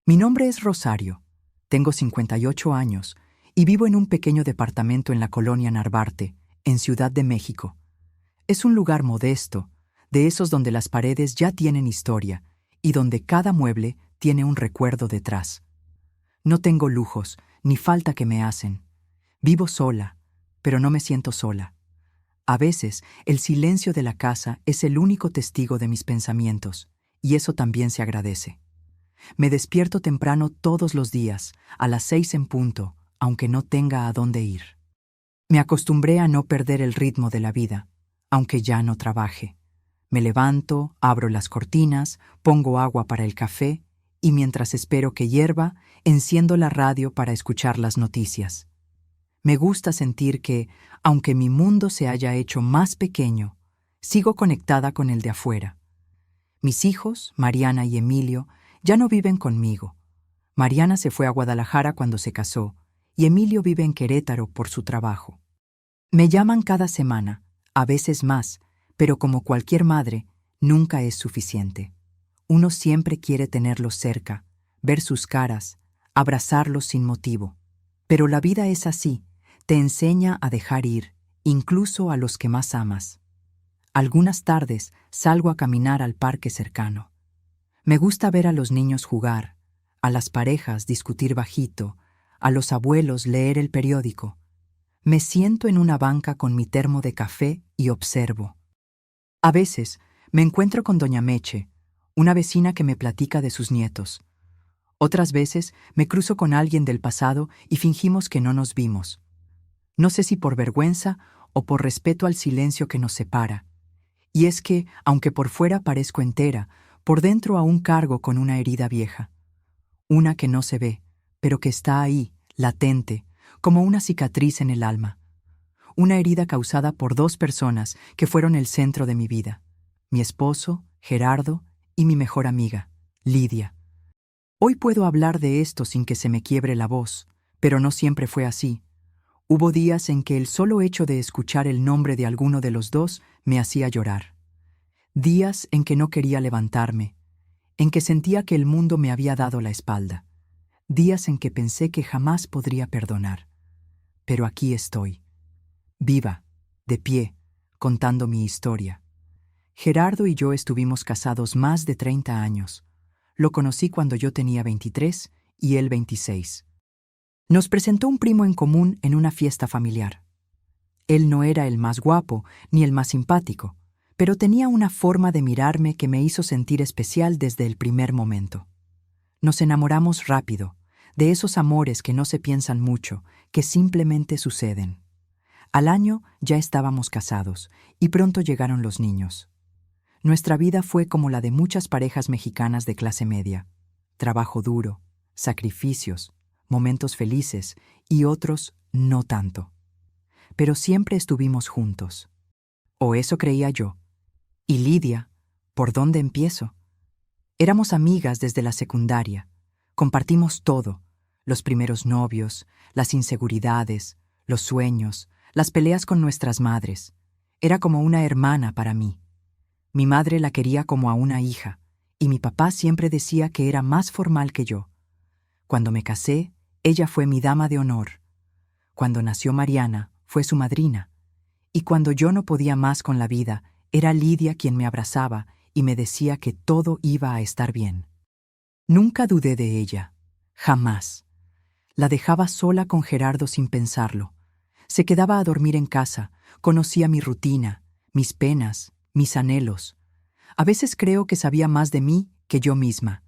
Mi nombre es Rosario, tengo 58 años y vivo en un pequeño departamento en la colonia Narvarte, en Ciudad de México. Es un lugar modesto, de esos donde las paredes ya tienen historia y donde cada mueble tiene un recuerdo detrás. No tengo lujos, ni falta que me hacen. Vivo sola, pero no me siento sola. A veces, el silencio de la casa es el único testigo de mis pensamientos, y eso también se agradece. Me despierto temprano todos los días, a las 6 en punto, aunque no tenga a dónde ir. Me acostumbré a no perder el ritmo de la vida, aunque ya no trabaje. Me levanto, abro las cortinas, pongo agua para el café y mientras espero que hierva, enciendo la radio para escuchar las noticias. Me gusta sentir que, aunque mi mundo se haya hecho más pequeño, sigo conectada con el de afuera. Mis hijos, Mariana y Emilio, ya no viven conmigo. Mariana se fue a Guadalajara cuando se casó y Emilio vive en Querétaro por su trabajo. Me llaman cada semana, a veces más, pero como cualquier madre, nunca es suficiente. Uno siempre quiere tenerlos cerca, ver sus caras, abrazarlos sin motivo. Pero la vida es así, te enseña a dejar ir, incluso a los que más amas. Algunas tardes salgo a caminar al parque cercano. Me gusta ver a los niños jugar, a las parejas discutir bajito, a los abuelos leer el periódico. Me siento en una banca con mi termo de café y observo. A veces me encuentro con doña Meche, una vecina que me platica de sus nietos. Otras veces me cruzo con alguien del pasado y fingimos que no nos vimos. No sé si por vergüenza o por respeto al silencio que nos separa. Y es que, aunque por fuera parezco entera, por dentro aún cargo con una herida vieja. Una que no se ve, pero que está ahí, latente, como una cicatriz en el alma. Una herida causada por dos personas que fueron el centro de mi vida. Mi esposo, Gerardo, y mi mejor amiga, Lidia. Hoy puedo hablar de esto sin que se me quiebre la voz, pero no siempre fue así. Hubo días en que el solo hecho de escuchar el nombre de alguno de los dos me hacía llorar. Días en que no quería levantarme, en que sentía que el mundo me había dado la espalda. Días en que pensé que jamás podría perdonar. Pero aquí estoy, viva, de pie, contando mi historia. Gerardo y yo estuvimos casados más de 30 años. Lo conocí cuando yo tenía 23 y él 26. Nos presentó un primo en común en una fiesta familiar. Él no era el más guapo ni el más simpático, pero tenía una forma de mirarme que me hizo sentir especial desde el primer momento. Nos enamoramos rápido, de esos amores que no se piensan mucho, que simplemente suceden. Al año ya estábamos casados y pronto llegaron los niños. Nuestra vida fue como la de muchas parejas mexicanas de clase media. Trabajo duro, sacrificios, momentos felices y otros no tanto. Pero siempre estuvimos juntos. O eso creía yo. Y Lidia, ¿por dónde empiezo? Éramos amigas desde la secundaria. Compartimos todo, los primeros novios, las inseguridades, los sueños, las peleas con nuestras madres. Era como una hermana para mí. Mi madre la quería como a una hija, y mi papá siempre decía que era más formal que yo. Cuando me casé, ella fue mi dama de honor. Cuando nació Mariana, fue su madrina. Y cuando yo no podía más con la vida, era Lidia quien me abrazaba y me decía que todo iba a estar bien. Nunca dudé de ella, jamás. La dejaba sola con Gerardo sin pensarlo. Se quedaba a dormir en casa, conocía mi rutina, mis penas, mis anhelos. A veces creo que sabía más de mí que yo misma,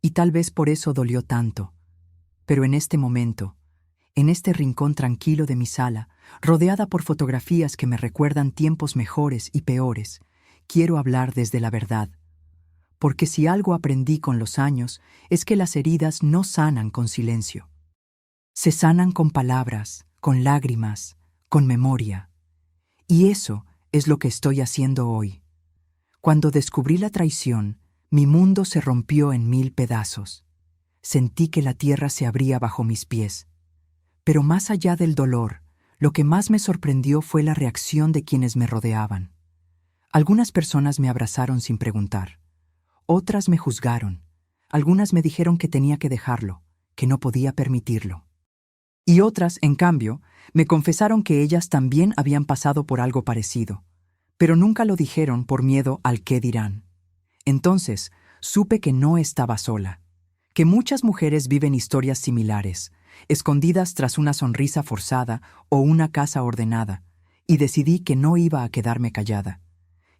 y tal vez por eso dolió tanto. Pero en este momento, en este rincón tranquilo de mi sala, rodeada por fotografías que me recuerdan tiempos mejores y peores, quiero hablar desde la verdad. Porque si algo aprendí con los años, es que las heridas no sanan con silencio. Se sanan con palabras, con lágrimas, con memoria. Y eso es lo que estoy haciendo hoy. Cuando descubrí la traición, mi mundo se rompió en 1000 pedazos. Sentí que la tierra se abría bajo mis pies. Pero más allá del dolor, lo que más me sorprendió fue la reacción de quienes me rodeaban. Algunas personas me abrazaron sin preguntar. Otras me juzgaron. Algunas me dijeron que tenía que dejarlo, que no podía permitirlo. Y otras, en cambio, me confesaron que ellas también habían pasado por algo parecido, pero nunca lo dijeron por miedo al qué dirán. Entonces, supe que no estaba sola, que muchas mujeres viven historias similares, escondidas tras una sonrisa forzada o una casa ordenada, y decidí que no iba a quedarme callada,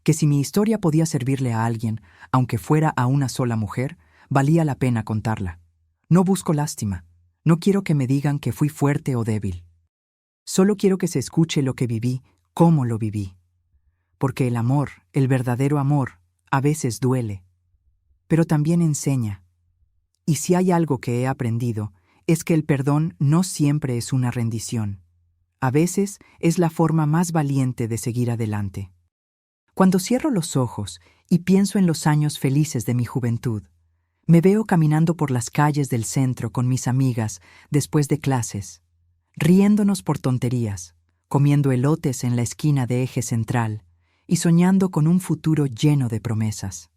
que si mi historia podía servirle a alguien, aunque fuera a una sola mujer, valía la pena contarla. No busco lástima, no quiero que me digan que fui fuerte o débil. Solo quiero que se escuche lo que viví, cómo lo viví. Porque el amor, el verdadero amor, a veces duele, pero también enseña. Y si hay algo que he aprendido, es que el perdón no siempre es una rendición. A veces es la forma más valiente de seguir adelante. Cuando cierro los ojos y pienso en los años felices de mi juventud, me veo caminando por las calles del centro con mis amigas después de clases, riéndonos por tonterías, comiendo elotes en la esquina de Eje Central y soñando con un futuro lleno de promesas.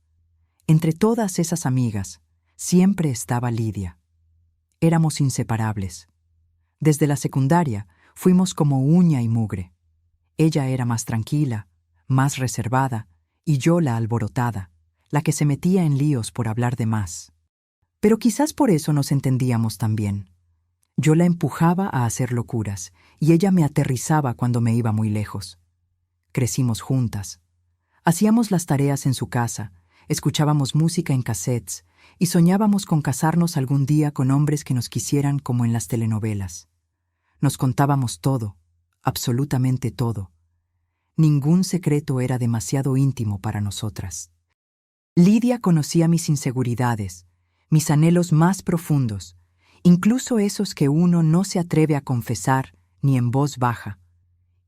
Entre todas esas amigas, siempre estaba Lidia. Éramos inseparables. Desde la secundaria fuimos como uña y mugre. Ella era más tranquila, más reservada, y yo la alborotada, la que se metía en líos por hablar de más. Pero quizás por eso nos entendíamos tan bien. Yo la empujaba a hacer locuras, y ella me aterrizaba cuando me iba muy lejos. Crecimos juntas. Hacíamos las tareas en su casa, escuchábamos música en cassettes, y soñábamos con casarnos algún día con hombres que nos quisieran como en las telenovelas. Nos contábamos todo, absolutamente todo. Ningún secreto era demasiado íntimo para nosotras. Lidia conocía mis inseguridades, mis anhelos más profundos, incluso esos que uno no se atreve a confesar ni en voz baja.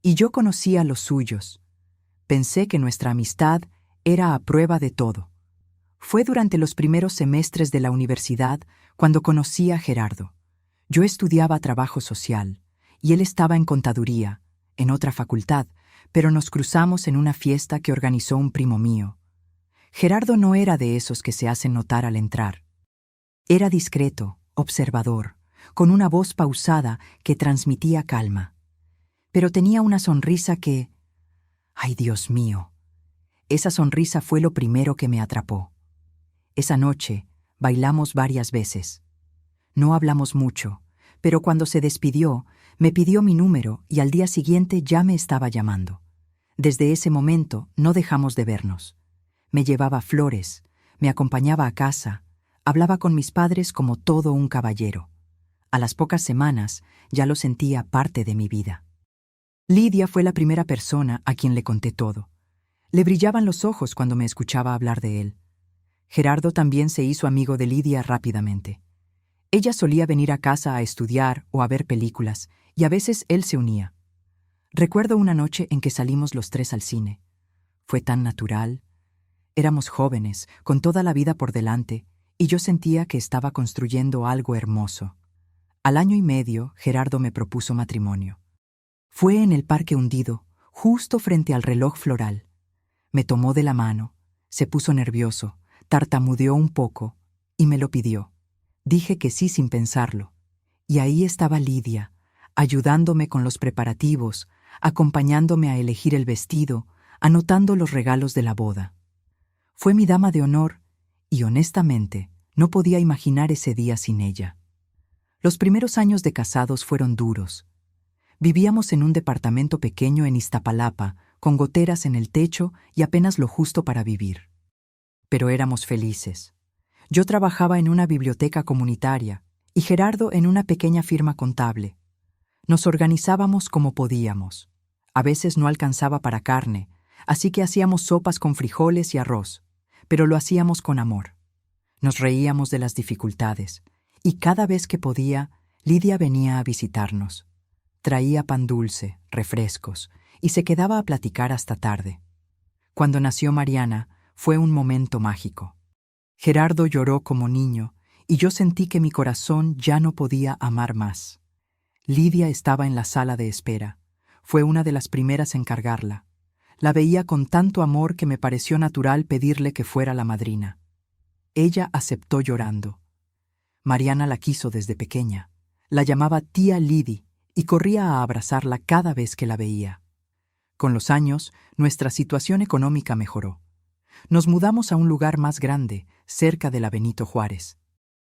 Y yo conocía los suyos. Pensé que nuestra amistad era a prueba de todo. Fue durante los primeros semestres de la universidad cuando conocí a Gerardo. Yo estudiaba trabajo social, y él estaba en contaduría, en otra facultad, pero nos cruzamos en una fiesta que organizó un primo mío. Gerardo no era de esos que se hacen notar al entrar. Era discreto, observador, con una voz pausada que transmitía calma. Pero tenía una sonrisa que... ¡Ay, Dios mío! Esa sonrisa fue lo primero que me atrapó. Esa noche bailamos varias veces. No hablamos mucho, pero cuando se despidió, me pidió mi número y al día siguiente ya me estaba llamando. Desde ese momento no dejamos de vernos. Me llevaba flores, me acompañaba a casa, hablaba con mis padres como todo un caballero. A las pocas semanas ya lo sentía parte de mi vida. Lidia fue la primera persona a quien le conté todo. Le brillaban los ojos cuando me escuchaba hablar de él. Gerardo también se hizo amigo de Lidia rápidamente. Ella solía venir a casa a estudiar o a ver películas, y a veces él se unía. Recuerdo una noche en que salimos los tres al cine. Fue tan natural. Éramos jóvenes, con toda la vida por delante, y yo sentía que estaba construyendo algo hermoso. Al año y medio, Gerardo me propuso matrimonio. Fue en el Parque Hundido, justo frente al reloj floral. Me tomó de la mano, se puso nervioso, tartamudeó un poco y me lo pidió. Dije que sí sin pensarlo. Y ahí estaba Lidia, ayudándome con los preparativos, acompañándome a elegir el vestido, anotando los regalos de la boda. Fue mi dama de honor y, honestamente, no podía imaginar ese día sin ella. Los primeros años de casados fueron duros. Vivíamos en un departamento pequeño en Iztapalapa, con goteras en el techo y apenas lo justo para vivir. Pero éramos felices. Yo trabajaba en una biblioteca comunitaria y Gerardo en una pequeña firma contable. Nos organizábamos como podíamos. A veces no alcanzaba para carne, así que hacíamos sopas con frijoles y arroz, pero lo hacíamos con amor. Nos reíamos de las dificultades, y cada vez que podía, Lidia venía a visitarnos. Traía pan dulce, refrescos, y se quedaba a platicar hasta tarde. Cuando nació Mariana, fue un momento mágico. Gerardo lloró como niño, y yo sentí que mi corazón ya no podía amar más. Lidia estaba en la sala de espera. Fue una de las primeras en cargarla. La veía con tanto amor que me pareció natural pedirle que fuera la madrina. Ella aceptó llorando. Mariana la quiso desde pequeña. La llamaba tía Lidi y corría a abrazarla cada vez que la veía. Con los años, nuestra situación económica mejoró. Nos mudamos a un lugar más grande, cerca de la Benito Juárez.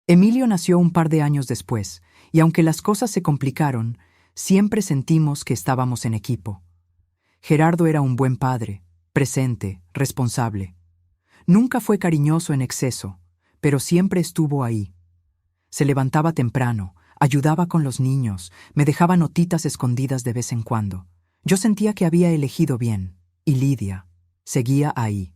Emilio nació un par de años después, y aunque las cosas se complicaron, siempre sentimos que estábamos en equipo. Gerardo era un buen padre, presente, responsable. Nunca fue cariñoso en exceso, pero siempre estuvo ahí. Se levantaba temprano, ayudaba con los niños, me dejaba notitas escondidas de vez en cuando. Yo sentía que había elegido bien, y Lidia seguía ahí,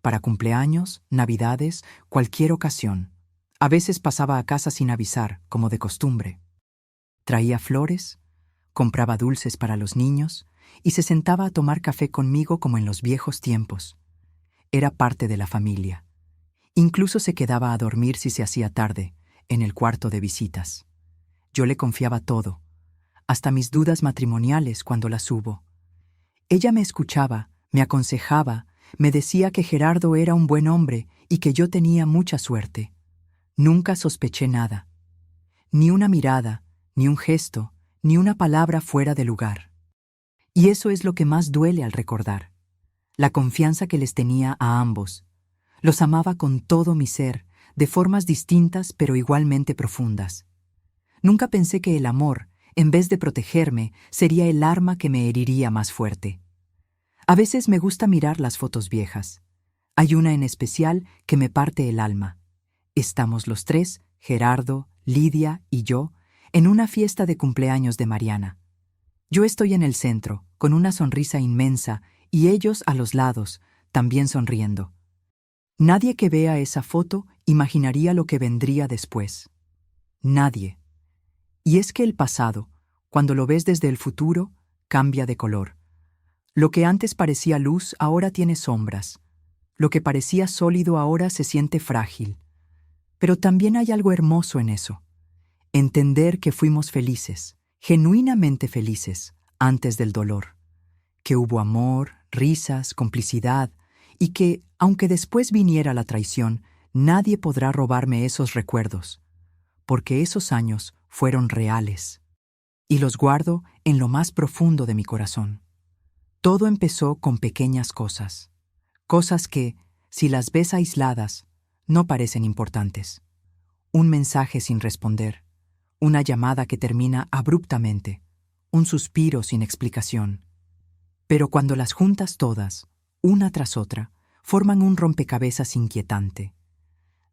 para cumpleaños, navidades, cualquier ocasión. A veces pasaba a casa sin avisar, como de costumbre. Traía flores, compraba dulces para los niños y se sentaba a tomar café conmigo como en los viejos tiempos. Era parte de la familia. Incluso se quedaba a dormir si se hacía tarde, en el cuarto de visitas. Yo le confiaba todo, hasta mis dudas matrimoniales cuando las hubo. Ella me escuchaba, me aconsejaba, me decía que Gerardo era un buen hombre y que yo tenía mucha suerte. Nunca sospeché nada. Ni una mirada, ni un gesto, ni una palabra fuera de lugar. Y eso es lo que más duele al recordar. La confianza que les tenía a ambos. Los amaba con todo mi ser, de formas distintas pero igualmente profundas. Nunca pensé que el amor, en vez de protegerme, sería el arma que me heriría más fuerte. A veces me gusta mirar las fotos viejas. Hay una en especial que me parte el alma. Estamos los tres, Gerardo, Lidia y yo, en una fiesta de cumpleaños de Mariana. Yo estoy en el centro, con una sonrisa inmensa, y ellos a los lados, también sonriendo. Nadie que vea esa foto imaginaría lo que vendría después. Nadie. Y es que el pasado, cuando lo ves desde el futuro, cambia de color. Lo que antes parecía luz ahora tiene sombras. Lo que parecía sólido ahora se siente frágil. Pero también hay algo hermoso en eso. Entender que fuimos felices, genuinamente felices, antes del dolor. Que hubo amor, risas, complicidad, y que, aunque después viniera la traición, nadie podrá robarme esos recuerdos, porque esos años fueron reales, y los guardo en lo más profundo de mi corazón. Todo empezó con pequeñas cosas, cosas que, si las ves aisladas, no parecen importantes. Un mensaje sin responder, una llamada que termina abruptamente, un suspiro sin explicación. Pero cuando las juntas todas, una tras otra, forman un rompecabezas inquietante.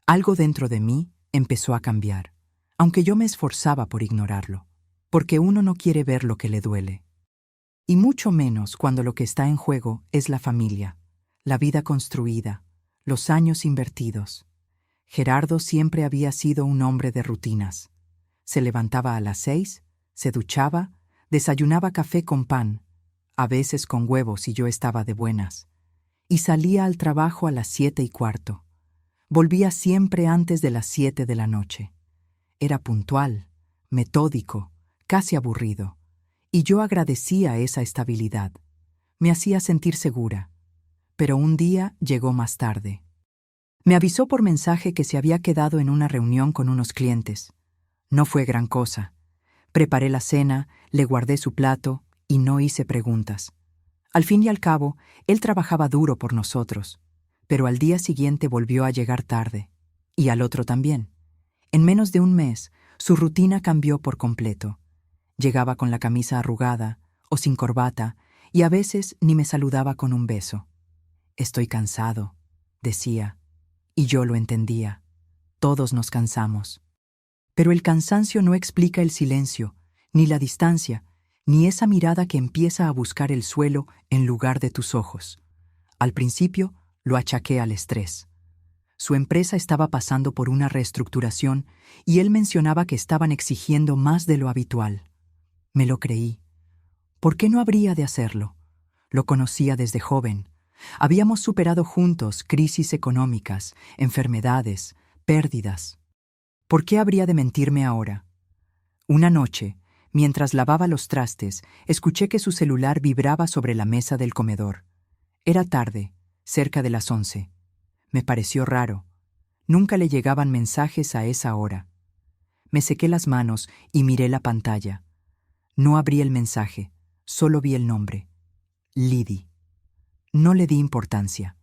Algo dentro de mí empezó a cambiar, aunque yo me esforzaba por ignorarlo, porque uno no quiere ver lo que le duele. Y mucho menos cuando lo que está en juego es la familia, la vida construida, los años invertidos. Gerardo siempre había sido un hombre de rutinas. Se levantaba a las 6, se duchaba, desayunaba café con pan, a veces con huevos si yo estaba de buenas, y salía al trabajo a las 7:15. Volvía siempre antes de las 7 de la noche. Era puntual, metódico, casi aburrido, y yo agradecía esa estabilidad. Me hacía sentir segura. Pero un día llegó más tarde. Me avisó por mensaje que se había quedado en una reunión con unos clientes. No fue gran cosa. Preparé la cena, le guardé su plato y no hice preguntas. Al fin y al cabo, él trabajaba duro por nosotros, pero al día siguiente volvió a llegar tarde, y al otro también. En menos de un mes, su rutina cambió por completo. Llegaba con la camisa arrugada o sin corbata, y a veces ni me saludaba con un beso. «Estoy cansado», decía, y yo lo entendía. Todos nos cansamos. Pero el cansancio no explica el silencio, ni la distancia, ni esa mirada que empieza a buscar el suelo en lugar de tus ojos. Al principio lo achaqué al estrés. Su empresa estaba pasando por una reestructuración y él mencionaba que estaban exigiendo más de lo habitual. Me lo creí. ¿Por qué no habría de hacerlo? Lo conocía desde joven. Habíamos superado juntos crisis económicas, enfermedades, pérdidas. ¿Por qué habría de mentirme ahora? Una noche, mientras lavaba los trastes, escuché que su celular vibraba sobre la mesa del comedor. Era tarde, cerca de las 11. Me pareció raro. Nunca le llegaban mensajes a esa hora. Me sequé las manos y miré la pantalla. No abrí el mensaje, solo vi el nombre. Lidy. No le di importancia.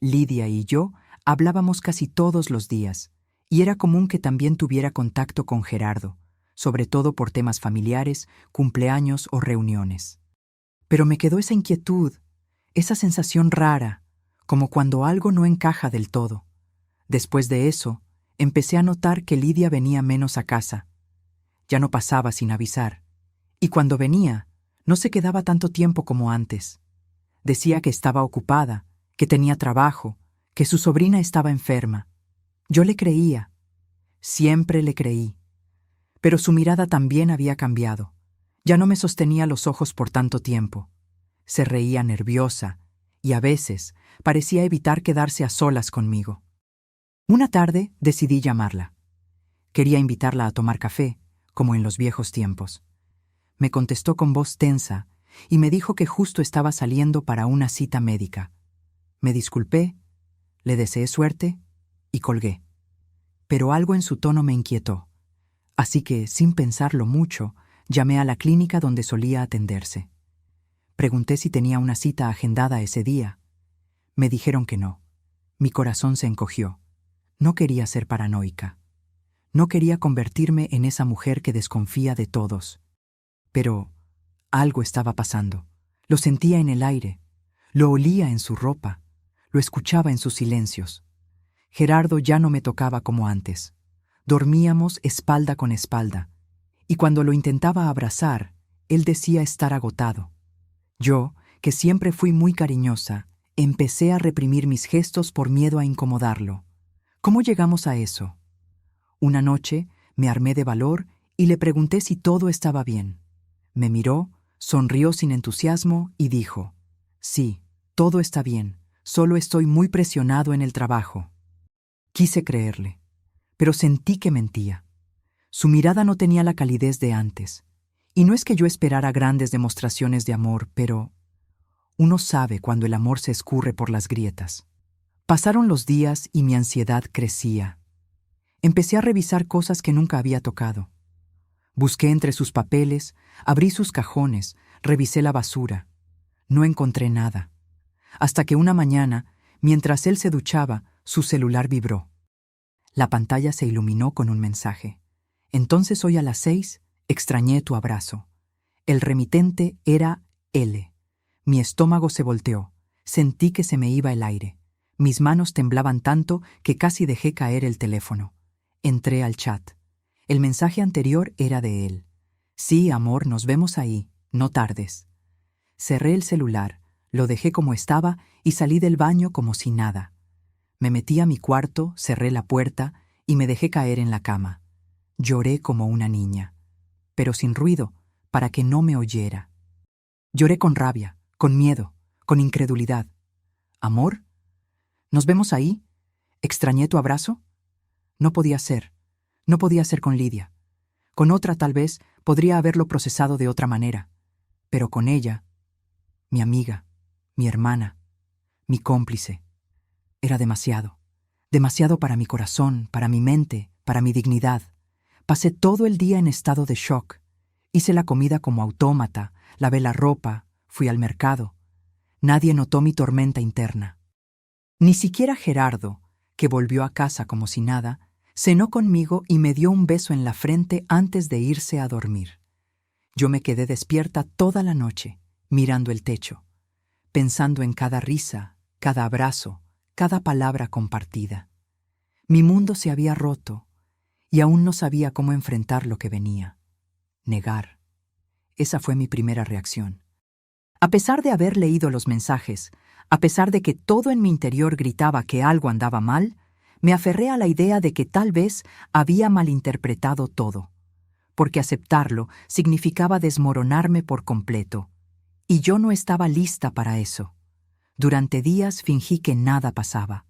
Lidia y yo hablábamos casi todos los días, y era común que también tuviera contacto con Gerardo, sobre todo por temas familiares, cumpleaños o reuniones. Pero me quedó esa inquietud, esa sensación rara, como cuando algo no encaja del todo. Después de eso, empecé a notar que Lidia venía menos a casa. Ya no pasaba sin avisar. Y cuando venía, no se quedaba tanto tiempo como antes. Decía que estaba ocupada, que tenía trabajo, que su sobrina estaba enferma. Yo le creía. Siempre le creí. Pero su mirada también había cambiado. Ya no me sostenía los ojos por tanto tiempo. Se reía nerviosa y a veces parecía evitar quedarse a solas conmigo. Una tarde decidí llamarla. Quería invitarla a tomar café, como en los viejos tiempos. Me contestó con voz tensa y me dijo que justo estaba saliendo para una cita médica. Me disculpé, le deseé suerte y colgué. Pero algo en su tono me inquietó. Así que, sin pensarlo mucho, llamé a la clínica donde solía atenderse. Pregunté si tenía una cita agendada ese día. Me dijeron que no. Mi corazón se encogió. No quería ser paranoica. No quería convertirme en esa mujer que desconfía de todos. Pero algo estaba pasando. Lo sentía en el aire. Lo olía en su ropa. Lo escuchaba en sus silencios. Gerardo ya no me tocaba como antes. Dormíamos espalda con espalda. Y cuando lo intentaba abrazar, él decía estar agotado. Yo, que siempre fui muy cariñosa, empecé a reprimir mis gestos por miedo a incomodarlo. ¿Cómo llegamos a eso? Una noche me armé de valor y le pregunté si todo estaba bien. Me miró, sonrió sin entusiasmo y dijo: «Sí, todo está bien, solo estoy muy presionado en el trabajo». Quise creerle, pero sentí que mentía. Su mirada no tenía la calidez de antes. Y no es que yo esperara grandes demostraciones de amor, pero uno sabe cuando el amor se escurre por las grietas. Pasaron los días y mi ansiedad crecía. Empecé a revisar cosas que nunca había tocado. Busqué entre sus papeles, abrí sus cajones, revisé la basura. No encontré nada. Hasta que una mañana, mientras él se duchaba, su celular vibró. La pantalla se iluminó con un mensaje. Entonces hoy a las 6 extrañé tu abrazo. El remitente era L. Mi estómago se volteó. Sentí que se me iba el aire. Mis manos temblaban tanto que casi dejé caer el teléfono. Entré al chat. El mensaje anterior era de él. Sí, amor, nos vemos ahí. No tardes. Cerré el celular, lo dejé como estaba y salí del baño como si nada. Me metí a mi cuarto, cerré la puerta y me dejé caer en la cama. Lloré como una niña, pero sin ruido, para que no me oyera. Lloré con rabia, con miedo, con incredulidad. ¿Amor? ¿Nos vemos ahí? ¿Extrañé tu abrazo? No podía ser. No podía ser con Lidia. Con otra, tal vez, podría haberlo procesado de otra manera. Pero con ella, mi amiga, mi hermana, mi cómplice, era demasiado. Demasiado para mi corazón, para mi mente, para mi dignidad. Pasé todo el día en estado de shock. Hice la comida como autómata, lavé la ropa, fui al mercado. Nadie notó mi tormenta interna. Ni siquiera Gerardo, que volvió a casa como si nada, cenó conmigo y me dio un beso en la frente antes de irse a dormir. Yo me quedé despierta toda la noche, mirando el techo, pensando en cada risa, cada abrazo, cada palabra compartida. Mi mundo se había roto y aún no sabía cómo enfrentar lo que venía. Negar. Esa fue mi primera reacción. A pesar de haber leído los mensajes, a pesar de que todo en mi interior gritaba que algo andaba mal, me aferré a la idea de que tal vez había malinterpretado todo, porque aceptarlo significaba desmoronarme por completo, y yo no estaba lista para eso. Durante días fingí que nada pasaba.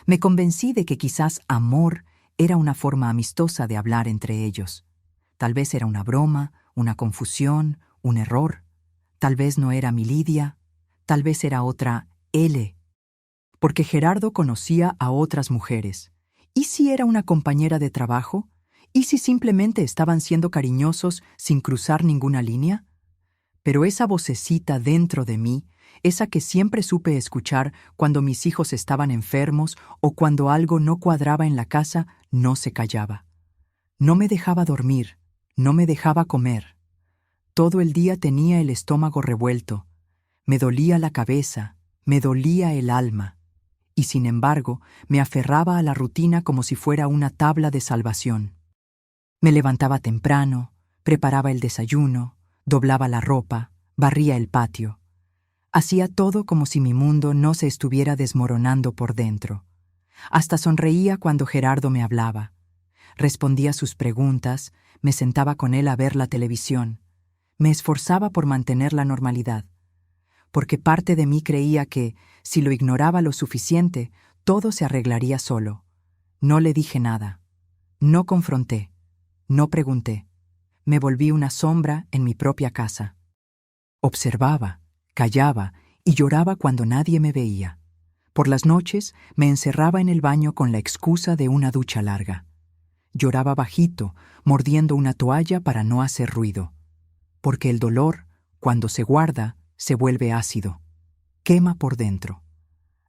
Me convencí de que quizás amor era una forma amistosa de hablar entre ellos. Tal vez era una broma, una confusión, un error. Tal vez no era mi Lidia, tal vez era otra L. Porque Gerardo conocía a otras mujeres, ¿Y si era una compañera de trabajo? ¿Y si simplemente estaban siendo cariñosos sin cruzar ninguna línea? Pero esa vocecita dentro de mí, esa que siempre supe escuchar cuando mis hijos estaban enfermos o cuando algo no cuadraba en la casa, no se callaba. No me dejaba dormir, no me dejaba comer. Todo el día tenía el estómago revuelto, me dolía la cabeza, me dolía el alma. Y sin embargo, me aferraba a la rutina como si fuera una tabla de salvación. Me levantaba temprano, preparaba el desayuno, doblaba la ropa, barría el patio. Hacía todo como si mi mundo no se estuviera desmoronando por dentro. Hasta sonreía cuando Gerardo me hablaba. Respondía sus preguntas, me sentaba con él a ver la televisión. Me esforzaba por mantener la normalidad, porque parte de mí creía que, si lo ignoraba lo suficiente, todo se arreglaría solo. No le dije nada. No confronté. No pregunté. Me volví una sombra en mi propia casa. Observaba, callaba y lloraba cuando nadie me veía. Por las noches me encerraba en el baño con la excusa de una ducha larga. Lloraba bajito, mordiendo una toalla para no hacer ruido. Porque el dolor, cuando se guarda, se vuelve ácido. Quema por dentro.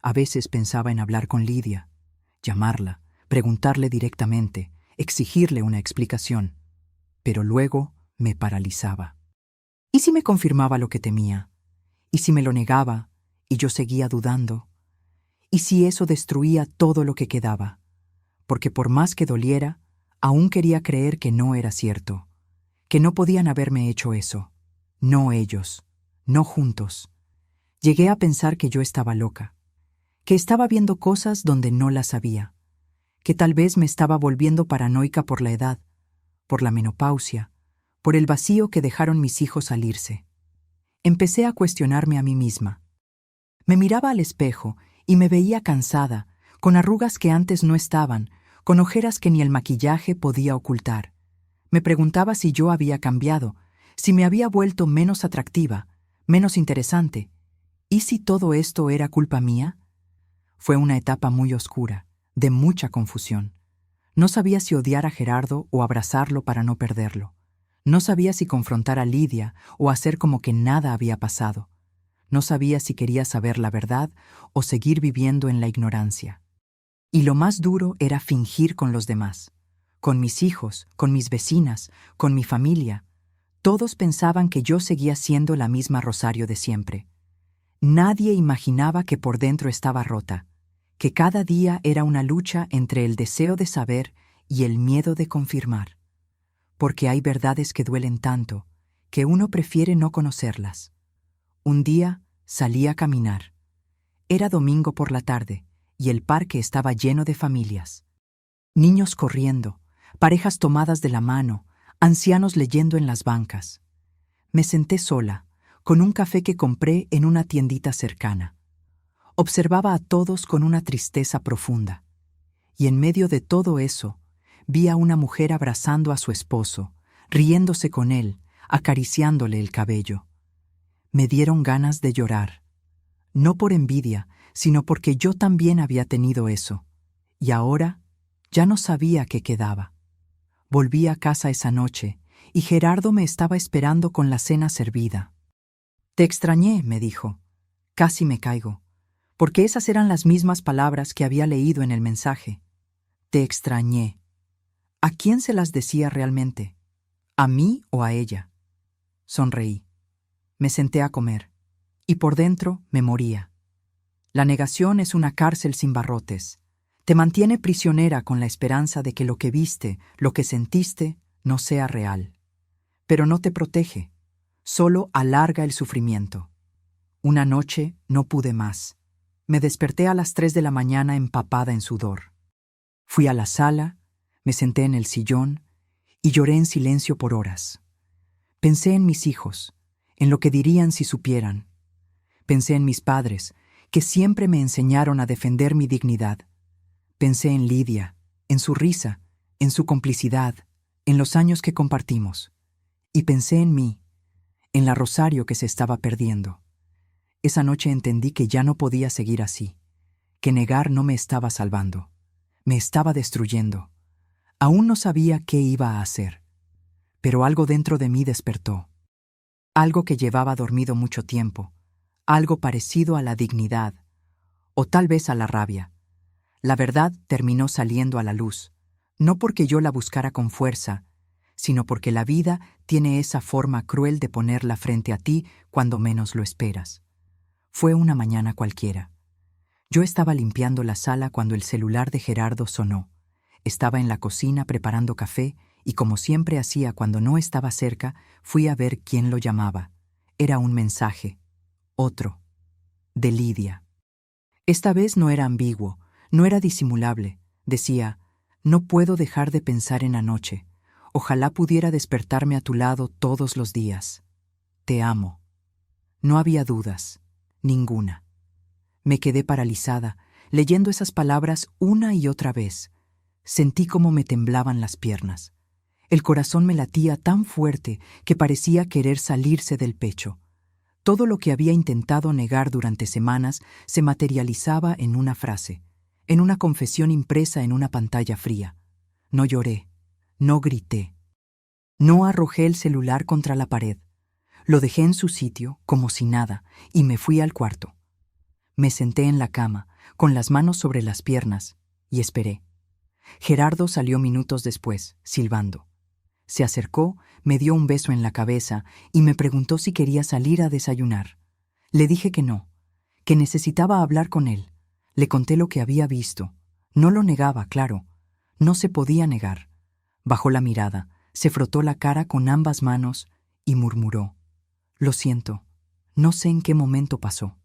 A veces pensaba en hablar con Lidia, llamarla, preguntarle directamente, exigirle una explicación. Pero luego me paralizaba. ¿Y si me confirmaba lo que temía? ¿Y si me lo negaba y yo seguía dudando? ¿Y si eso destruía todo lo que quedaba? Porque por más que doliera, aún quería creer que no era cierto, que no podían haberme hecho eso. No ellos, no juntos. Llegué a pensar que yo estaba loca, que estaba viendo cosas donde no las había, que tal vez me estaba volviendo paranoica por la edad, por la menopausia, por el vacío que dejaron mis hijos al irse. Empecé a cuestionarme a mí misma. Me miraba al espejo y me veía cansada, con arrugas que antes no estaban, con ojeras que ni el maquillaje podía ocultar. Me preguntaba si yo había cambiado, si me había vuelto menos atractiva, menos interesante. ¿Y si todo esto era culpa mía? Fue una etapa muy oscura, de mucha confusión. No sabía si odiar a Gerardo o abrazarlo para no perderlo. No sabía si confrontar a Lidia o hacer como que nada había pasado. No sabía si quería saber la verdad o seguir viviendo en la ignorancia. Y lo más duro era fingir con los demás. Con mis hijos, con mis vecinas, con mi familia. Todos pensaban que yo seguía siendo la misma Rosario de siempre. Nadie imaginaba que por dentro estaba rota, que cada día era una lucha entre el deseo de saber y el miedo de confirmar. Porque hay verdades que duelen tanto, que uno prefiere no conocerlas. Un día salí a caminar. Era domingo por la tarde, y el parque estaba lleno de familias. Niños corriendo, parejas tomadas de la mano, ancianos leyendo en las bancas. Me senté sola, con un café que compré en una tiendita cercana. Observaba a todos con una tristeza profunda. Y en medio de todo eso, vi a una mujer abrazando a su esposo, riéndose con él, acariciándole el cabello. Me dieron ganas de llorar. No por envidia, sino porque yo también había tenido eso. Y ahora ya no sabía qué quedaba. Volví a casa esa noche, y Gerardo me estaba esperando con la cena servida. «Te extrañé», me dijo. Casi me caigo, porque esas eran las mismas palabras que había leído en el mensaje. Te extrañé. ¿A quién se las decía realmente? ¿A mí o a ella? Sonreí. Me senté a comer, y por dentro me moría. La negación es una cárcel sin barrotes. Te mantiene prisionera con la esperanza de que lo que viste, lo que sentiste, no sea real. Pero no te protege, solo alarga el sufrimiento. Una noche no pude más. Me desperté a las 3 de la mañana empapada en sudor. Fui a la sala, me senté en el sillón y lloré en silencio por horas. Pensé en mis hijos, en lo que dirían si supieran. Pensé en mis padres, que siempre me enseñaron a defender mi dignidad. Pensé en Lidia, en su risa, en su complicidad, en los años que compartimos. Y pensé en mí, en la Rosario que se estaba perdiendo. Esa noche entendí que ya no podía seguir así, que negar no me estaba salvando. Me estaba destruyendo. Aún no sabía qué iba a hacer, pero algo dentro de mí despertó. Algo que llevaba dormido mucho tiempo, algo parecido a la dignidad, o tal vez a la rabia. La verdad terminó saliendo a la luz, no porque yo la buscara con fuerza, sino porque la vida tiene esa forma cruel de ponerla frente a ti cuando menos lo esperas. Fue una mañana cualquiera. Yo estaba limpiando la sala cuando el celular de Gerardo sonó. Estaba en la cocina preparando café y, como siempre hacía cuando no estaba cerca, fui a ver quién lo llamaba. Era un mensaje. Otro. De Lidia. Esta vez no era ambiguo, no era disimulable. Decía: no puedo dejar de pensar en anoche. Ojalá pudiera despertarme a tu lado todos los días. Te amo. No había dudas, ninguna. Me quedé paralizada, leyendo esas palabras una y otra vez. Sentí cómo me temblaban las piernas. El corazón me latía tan fuerte que parecía querer salirse del pecho. Todo lo que había intentado negar durante semanas se materializaba en una frase, en una confesión impresa en una pantalla fría. No lloré, no grité, no arrojé el celular contra la pared. Lo dejé en su sitio, como si nada, y me fui al cuarto. Me senté en la cama, con las manos sobre las piernas, y esperé. Gerardo salió minutos después, silbando. Se acercó, me dio un beso en la cabeza y me preguntó si quería salir a desayunar. Le dije que no, que necesitaba hablar con él. Le conté lo que había visto. No lo negaba, claro. No se podía negar. Bajó la mirada, se frotó la cara con ambas manos y murmuró: lo siento, no sé en qué momento pasó.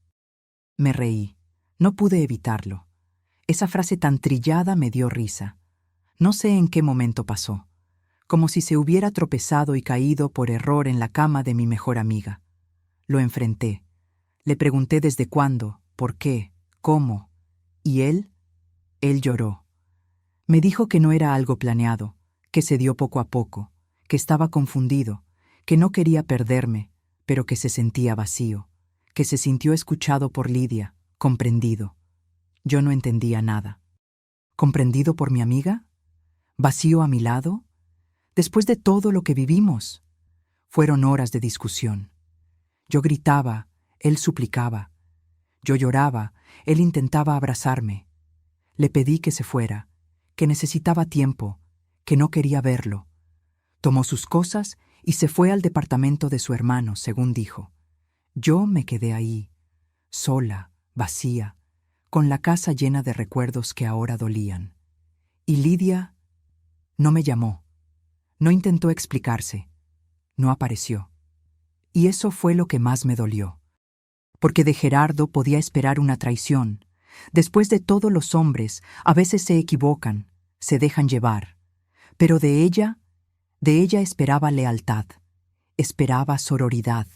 Me reí. No pude evitarlo. Esa frase tan trillada me dio risa. No sé en qué momento pasó. Como si se hubiera tropezado y caído por error en la cama de mi mejor amiga. Lo enfrenté. Le pregunté desde cuándo, por qué, cómo. ¿Y él? Él lloró. Me dijo que no era algo planeado, que se dio poco a poco, que estaba confundido, que no quería perderme, pero que se sentía vacío, que se sintió escuchado por Lidia, comprendido. Yo no entendía nada. ¿Comprendido por mi amiga? ¿Vacío a mi lado? Después de todo lo que vivimos. Fueron horas de discusión. Yo gritaba, él suplicaba. Yo lloraba, él intentaba abrazarme. Le pedí que se fuera, que necesitaba tiempo, que no quería verlo. Tomó sus cosas y se fue al departamento de su hermano, según dijo. Yo me quedé ahí, sola, vacía, con la casa llena de recuerdos que ahora dolían. Y Lidia no me llamó, no intentó explicarse, no apareció. Y eso fue lo que más me dolió. Porque de Gerardo podía esperar una traición. Después de todo, los hombres a veces se equivocan, se dejan llevar. Pero de ella esperaba lealtad, esperaba sororidad,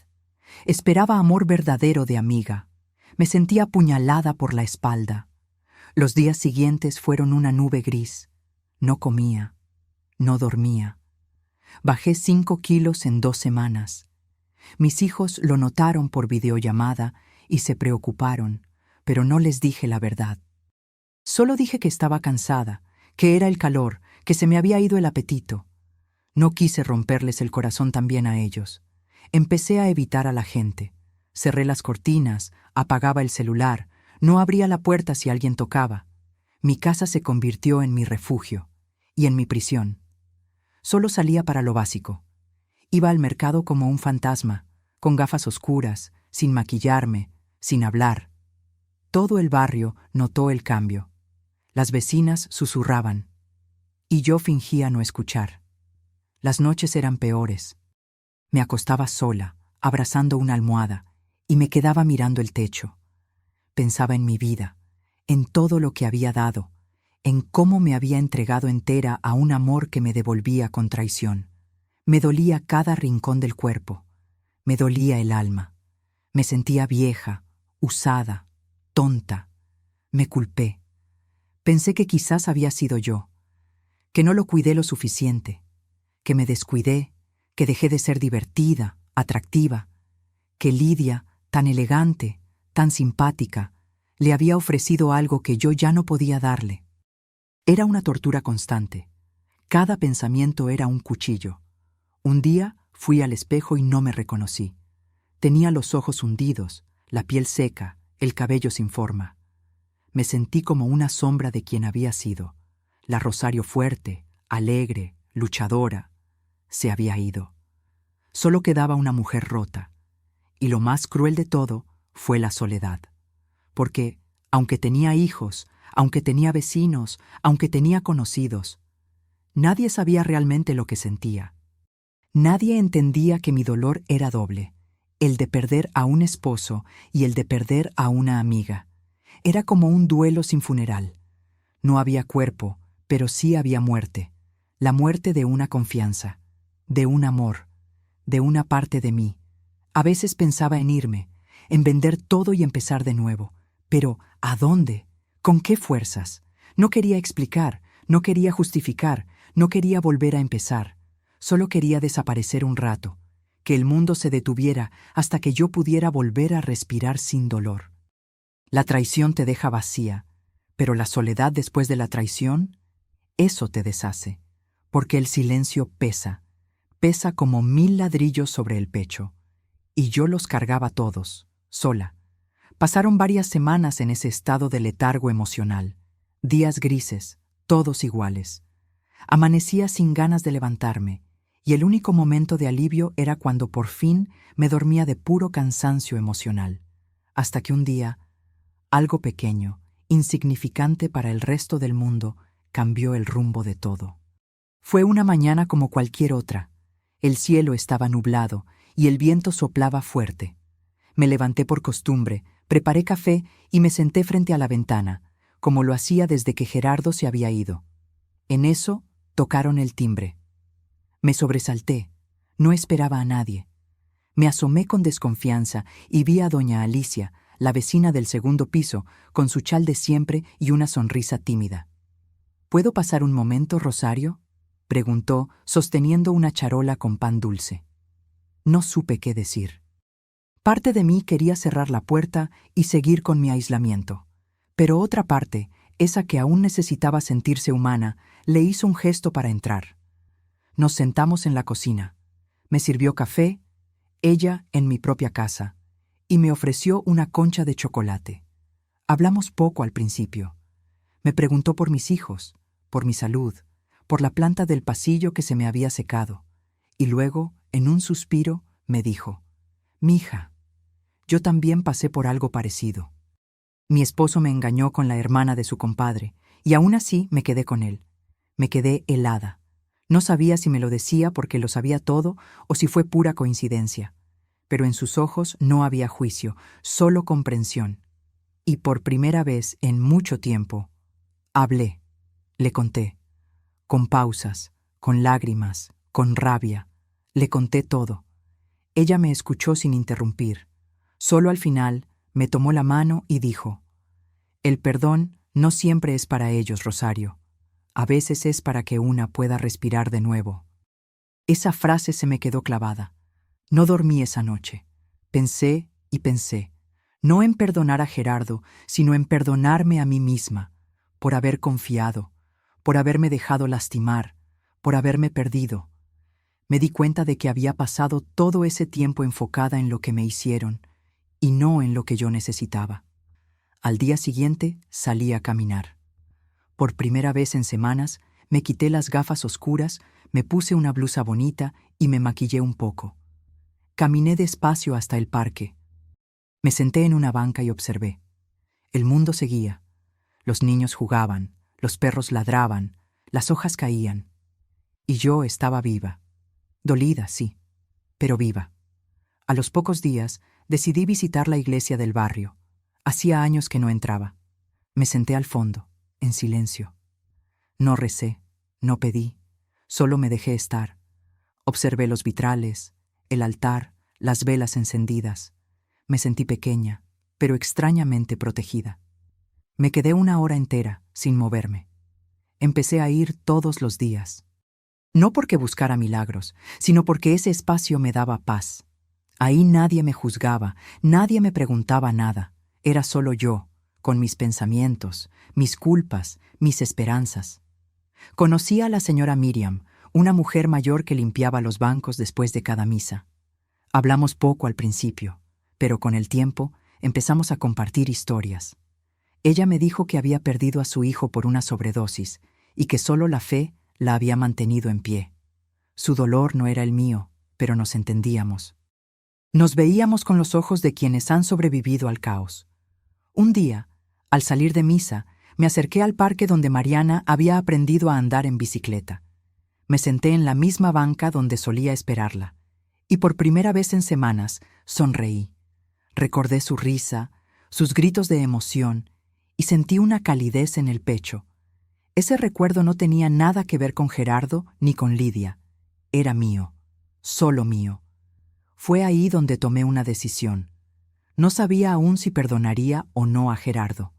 esperaba amor verdadero de amiga. Me sentía apuñalada por la espalda. Los días siguientes fueron una nube gris. No comía, no dormía. Bajé 5 kilos en 2 semanas. Mis hijos lo notaron por videollamada y se preocuparon, pero no les dije la verdad. Solo dije que estaba cansada, que era el calor, que se me había ido el apetito. No quise romperles el corazón también a ellos. Empecé a evitar a la gente. Cerré las cortinas, apagaba el celular, no abría la puerta si alguien tocaba. Mi casa se convirtió en mi refugio y en mi prisión. Solo salía para lo básico. Iba al mercado como un fantasma, con gafas oscuras, sin maquillarme, sin hablar. Todo el barrio notó el cambio. Las vecinas susurraban, y yo fingía no escuchar. Las noches eran peores. Me acostaba sola, abrazando una almohada, y me quedaba mirando el techo. Pensaba en mi vida, en todo lo que había dado, en cómo me había entregado entera a un amor que me devolvía con traición. Me dolía cada rincón del cuerpo, me dolía el alma. Me sentía vieja, usada, tonta. Me culpé. Pensé que quizás había sido yo, que no lo cuidé lo suficiente, que me descuidé, que dejé de ser divertida, atractiva, que Lidia, tan elegante, tan simpática, le había ofrecido algo que yo ya no podía darle. Era una tortura constante. Cada pensamiento era un cuchillo. Un día fui al espejo y no me reconocí. Tenía los ojos hundidos, la piel seca, el cabello sin forma. Me sentí como una sombra de quien había sido. La Rosario fuerte, alegre, luchadora, se había ido. Solo quedaba una mujer rota. Y lo más cruel de todo fue la soledad. Porque, aunque tenía hijos, aunque tenía vecinos, aunque tenía conocidos, nadie sabía realmente lo que sentía. Nadie entendía que mi dolor era doble, el de perder a un esposo y el de perder a una amiga. Era como un duelo sin funeral. No había cuerpo, pero sí había muerte. La muerte de una confianza, de un amor, de una parte de mí. A veces pensaba en irme, en vender todo y empezar de nuevo. Pero, ¿a dónde? ¿Con qué fuerzas? No quería explicar, no quería justificar, no quería volver a empezar. Solo quería desaparecer un rato, que el mundo se detuviera hasta que yo pudiera volver a respirar sin dolor. La traición te deja vacía, pero la soledad después de la traición, eso te deshace, porque el silencio pesa, pesa como 1000 ladrillos sobre el pecho. Y yo los cargaba todos, sola. Pasaron varias semanas en ese estado de letargo emocional, días grises, todos iguales. Amanecía sin ganas de levantarme, y el único momento de alivio era cuando por fin me dormía de puro cansancio emocional, hasta que un día, algo pequeño, insignificante para el resto del mundo, cambió el rumbo de todo. Fue una mañana como cualquier otra. El cielo estaba nublado y el viento soplaba fuerte. Me levanté por costumbre, preparé café y me senté frente a la ventana, como lo hacía desde que Gerardo se había ido. En eso tocaron el timbre. Me sobresalté. No esperaba a nadie. Me asomé con desconfianza y vi a doña Alicia, la vecina del segundo piso, con su chal de siempre y una sonrisa tímida. ¿Puedo pasar un momento, Rosario?, preguntó, sosteniendo una charola con pan dulce. No supe qué decir. Parte de mí quería cerrar la puerta y seguir con mi aislamiento, pero otra parte, esa que aún necesitaba sentirse humana, le hizo un gesto para entrar. Nos sentamos en la cocina. Me sirvió café, ella en mi propia casa, y me ofreció una concha de chocolate. Hablamos poco al principio. Me preguntó por mis hijos, por mi salud, por la planta del pasillo que se me había secado, y luego, en un suspiro, me dijo: «Mija, yo también pasé por algo parecido. Mi esposo me engañó con la hermana de su compadre, y aún así me quedé con él. Me quedé helada. No sabía si me lo decía porque lo sabía todo o si fue pura coincidencia. Pero en sus ojos no había juicio, solo comprensión. Y por primera vez en mucho tiempo, hablé, le conté. Con pausas, con lágrimas, con rabia. Le conté todo. Ella me escuchó sin interrumpir. Solo al final me tomó la mano y dijo: «El perdón no siempre es para ellos, Rosario. A veces es para que una pueda respirar de nuevo». Esa frase se me quedó clavada. No dormí esa noche. Pensé y pensé, no en perdonar a Gerardo, sino en perdonarme a mí misma, por haber confiado, por haberme dejado lastimar, por haberme perdido. Me di cuenta de que había pasado todo ese tiempo enfocada en lo que me hicieron y no en lo que yo necesitaba. Al día siguiente salí a caminar. Por primera vez en semanas me quité las gafas oscuras, me puse una blusa bonita y me maquillé un poco. Caminé despacio hasta el parque. Me senté en una banca y observé. El mundo seguía. Los niños jugaban, los perros ladraban, las hojas caían. Y yo estaba viva. Dolida, sí, pero viva. A los pocos días decidí visitar la iglesia del barrio. Hacía años que no entraba. Me senté al fondo, en silencio. No recé, no pedí, solo me dejé estar. Observé los vitrales, el altar, las velas encendidas. Me sentí pequeña, pero extrañamente protegida. Me quedé 1 hora entera, sin moverme. Empecé a ir todos los días. No porque buscara milagros, sino porque ese espacio me daba paz. Ahí nadie me juzgaba, nadie me preguntaba nada. Era solo yo, con mis pensamientos, mis culpas, mis esperanzas. Conocí a la señora Miriam, una mujer mayor que limpiaba los bancos después de cada misa. Hablamos poco al principio, pero con el tiempo empezamos a compartir historias. Ella me dijo que había perdido a su hijo por una sobredosis y que solo la fe la había mantenido en pie. Su dolor no era el mío, pero nos entendíamos. Nos veíamos con los ojos de quienes han sobrevivido al caos. Un día, al salir de misa, me acerqué al parque donde Mariana había aprendido a andar en bicicleta. Me senté en la misma banca donde solía esperarla, y por primera vez en semanas sonreí. Recordé su risa, sus gritos de emoción, y sentí una calidez en el pecho. Ese recuerdo no tenía nada que ver con Gerardo ni con Lidia. Era mío, solo mío. Fue ahí donde tomé una decisión. No sabía aún si perdonaría o no a Gerardo,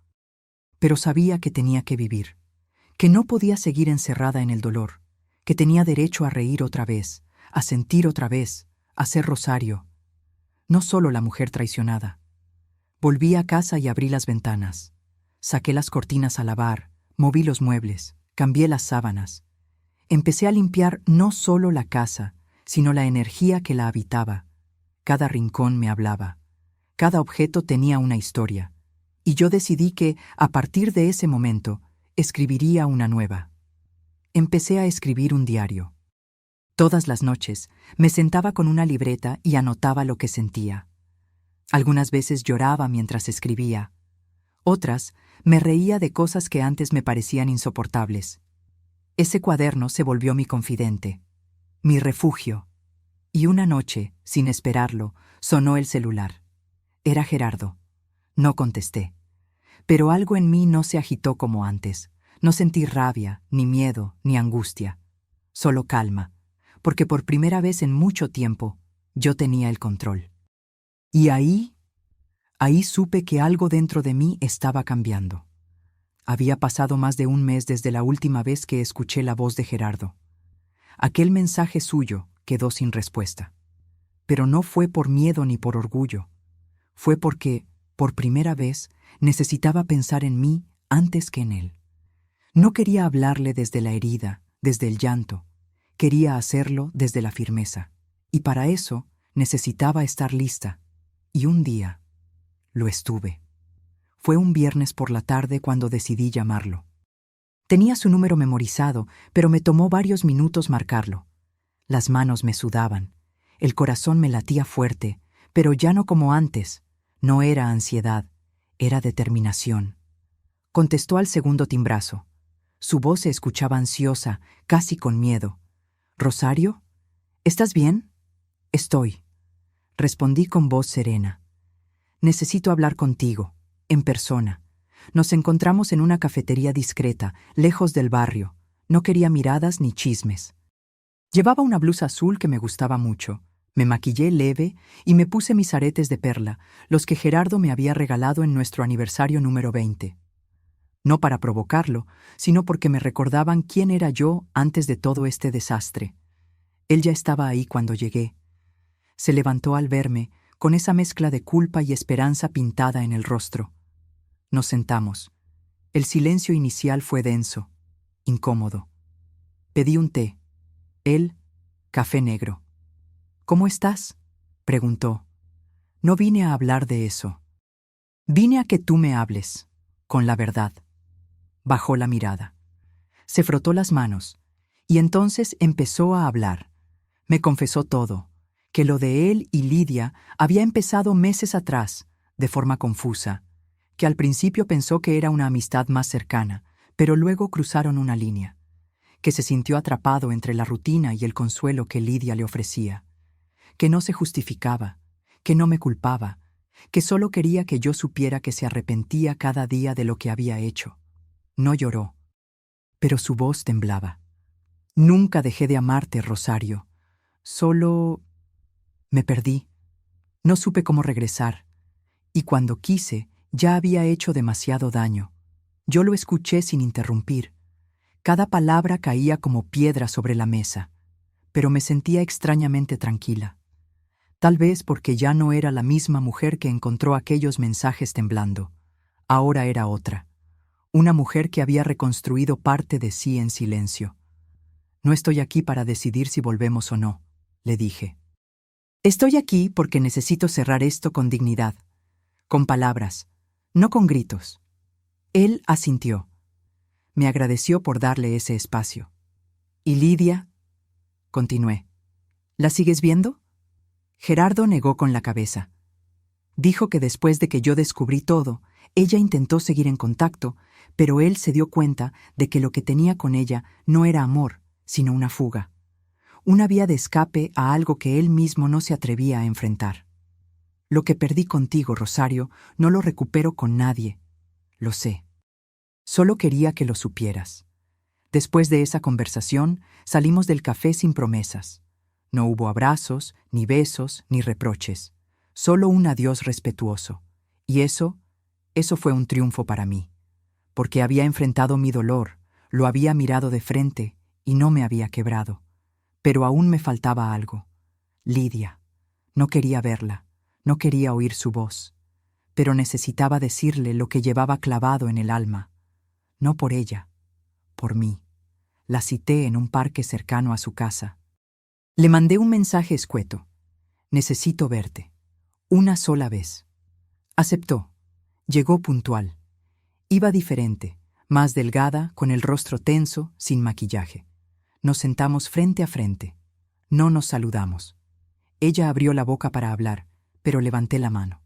pero sabía que tenía que vivir, que no podía seguir encerrada en el dolor, que tenía derecho a reír otra vez, a sentir otra vez, a ser Rosario. No solo la mujer traicionada. Volví a casa y abrí las ventanas. Saqué las cortinas a lavar, moví los muebles, cambié las sábanas. Empecé a limpiar no solo la casa, sino la energía que la habitaba. Cada rincón me hablaba. Cada objeto tenía una historia. Y yo decidí que, a partir de ese momento, escribiría una nueva. Empecé a escribir un diario. Todas las noches me sentaba con una libreta y anotaba lo que sentía. Algunas veces lloraba mientras escribía. Otras me reía de cosas que antes me parecían insoportables. Ese cuaderno se volvió mi confidente, mi refugio. Y una noche, sin esperarlo, sonó el celular. Era Gerardo. No contesté. Pero algo en mí no se agitó como antes. No sentí rabia, ni miedo, ni angustia. Solo calma, porque por primera vez en mucho tiempo yo tenía el control. Y ahí supe que algo dentro de mí estaba cambiando. Había pasado más de un mes desde la última vez que escuché la voz de Gerardo. Aquel mensaje suyo quedó sin respuesta. Pero no fue por miedo ni por orgullo. Fue porque, por primera vez, necesitaba pensar en mí antes que en él. No quería hablarle desde la herida, desde el llanto. Quería hacerlo desde la firmeza. Y para eso necesitaba estar lista. Y un día lo estuve. Fue un viernes por la tarde cuando decidí llamarlo. Tenía su número memorizado, pero me tomó varios minutos marcarlo. Las manos me sudaban. El corazón me latía fuerte, pero ya no como antes. No era ansiedad, era determinación. Contestó al segundo timbrazo. Su voz se escuchaba ansiosa, casi con miedo. «¿Rosario? ¿Estás bien?» «Estoy», respondí con voz serena. «Necesito hablar contigo, en persona. Nos encontramos en una cafetería discreta, lejos del barrio. No quería miradas ni chismes». Llevaba una blusa azul que me gustaba mucho. Me maquillé leve y me puse mis aretes de perla, los que Gerardo me había regalado en nuestro aniversario número 20. No para provocarlo, sino porque me recordaban quién era yo antes de todo este desastre. Él ya estaba ahí cuando llegué. Se levantó al verme, con esa mezcla de culpa y esperanza pintada en el rostro. Nos sentamos. El silencio inicial fue denso, incómodo. Pedí un té. Él, café negro. «¿Cómo estás?», preguntó. «No vine a hablar de eso. Vine a que tú me hables, con la verdad». Bajó la mirada. Se frotó las manos, y entonces empezó a hablar. Me confesó todo, que lo de él y Lidia había empezado meses atrás, de forma confusa, que al principio pensó que era una amistad más cercana, pero luego cruzaron una línea, que se sintió atrapado entre la rutina y el consuelo que Lidia le ofrecía, que no se justificaba, que no me culpaba, que solo quería que yo supiera que se arrepentía cada día de lo que había hecho. No lloró, pero su voz temblaba. «Nunca dejé de amarte, Rosario. Solo me perdí. No supe cómo regresar. Y cuando quise, ya había hecho demasiado daño». Yo lo escuché sin interrumpir. Cada palabra caía como piedra sobre la mesa, pero me sentía extrañamente tranquila. Tal vez porque ya no era la misma mujer que encontró aquellos mensajes temblando. Ahora era otra. una mujer que había reconstruido parte de sí en silencio. No estoy aquí para decidir si volvemos o no, le dije. Estoy aquí porque necesito cerrar esto con dignidad, con palabras, no con gritos. Él asintió. Me agradeció por darle ese espacio. ¿Y Lidia? Continué. ¿La sigues viendo? Gerardo negó con la cabeza. Dijo que después de que yo descubrí todo, ella intentó seguir en contacto, pero él se dio cuenta de que lo que tenía con ella no era amor, sino una fuga. Una vía de escape a algo que él mismo no se atrevía a enfrentar. Lo que perdí contigo, Rosario, no lo recupero con nadie. Lo sé. Solo quería que lo supieras. Después de esa conversación, salimos del café sin promesas. No hubo abrazos, ni besos, ni reproches. Solo un adiós respetuoso. Y eso fue un triunfo para mí. Porque había enfrentado mi dolor, lo había mirado de frente y no me había quebrado. Pero aún me faltaba algo. Lidia. No quería verla, no quería oír su voz. Pero necesitaba decirle lo que llevaba clavado en el alma. No por ella, por mí. La cité en un parque cercano a su casa. Le mandé un mensaje escueto. Necesito verte. Una sola vez. Aceptó. Llegó puntual. Iba diferente, más delgada, con el rostro tenso, sin maquillaje. Nos sentamos frente a frente. No nos saludamos. Ella abrió la boca para hablar, pero levanté la mano.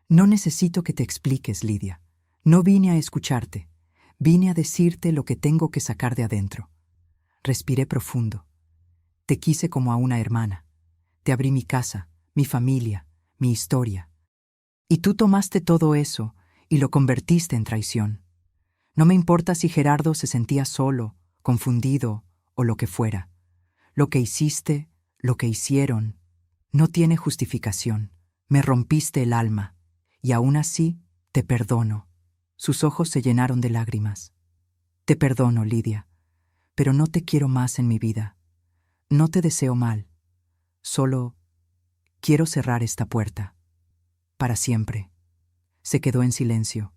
No necesito que te expliques, Lidia. No vine a escucharte. Vine a decirte lo que tengo que sacar de adentro. Respiré profundo. Te quise como a una hermana. Te abrí mi casa, mi familia, mi historia. Y tú tomaste todo eso y lo convertiste en traición. No me importa si Gerardo se sentía solo, confundido o lo que fuera. Lo que hiciste, lo que hicieron, no tiene justificación. Me rompiste el alma. Y aún así, te perdono. Sus ojos se llenaron de lágrimas. Te perdono, Lidia, pero no te quiero más en mi vida. No te deseo mal. Solo quiero cerrar esta puerta. Para siempre. Se quedó en silencio.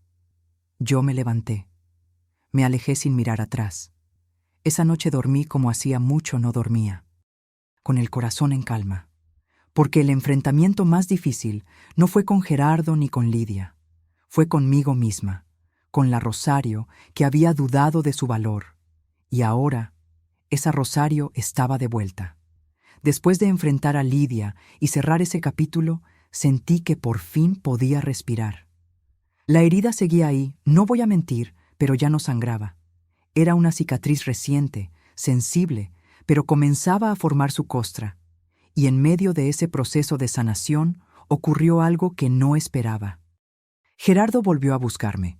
Yo me levanté. Me alejé sin mirar atrás. Esa noche dormí como hacía mucho no dormía, con el corazón en calma. Porque el enfrentamiento más difícil no fue con Gerardo ni con Lidia. Fue conmigo misma. Con la Rosario que había dudado de su valor. Y ahora, esa Rosario estaba de vuelta. Después de enfrentar a Lidia y cerrar ese capítulo, sentí que por fin podía respirar. La herida seguía ahí, no voy a mentir, pero ya no sangraba. Era una cicatriz reciente, sensible, pero comenzaba a formar su costra. Y en medio de ese proceso de sanación ocurrió algo que no esperaba. Gerardo volvió a buscarme.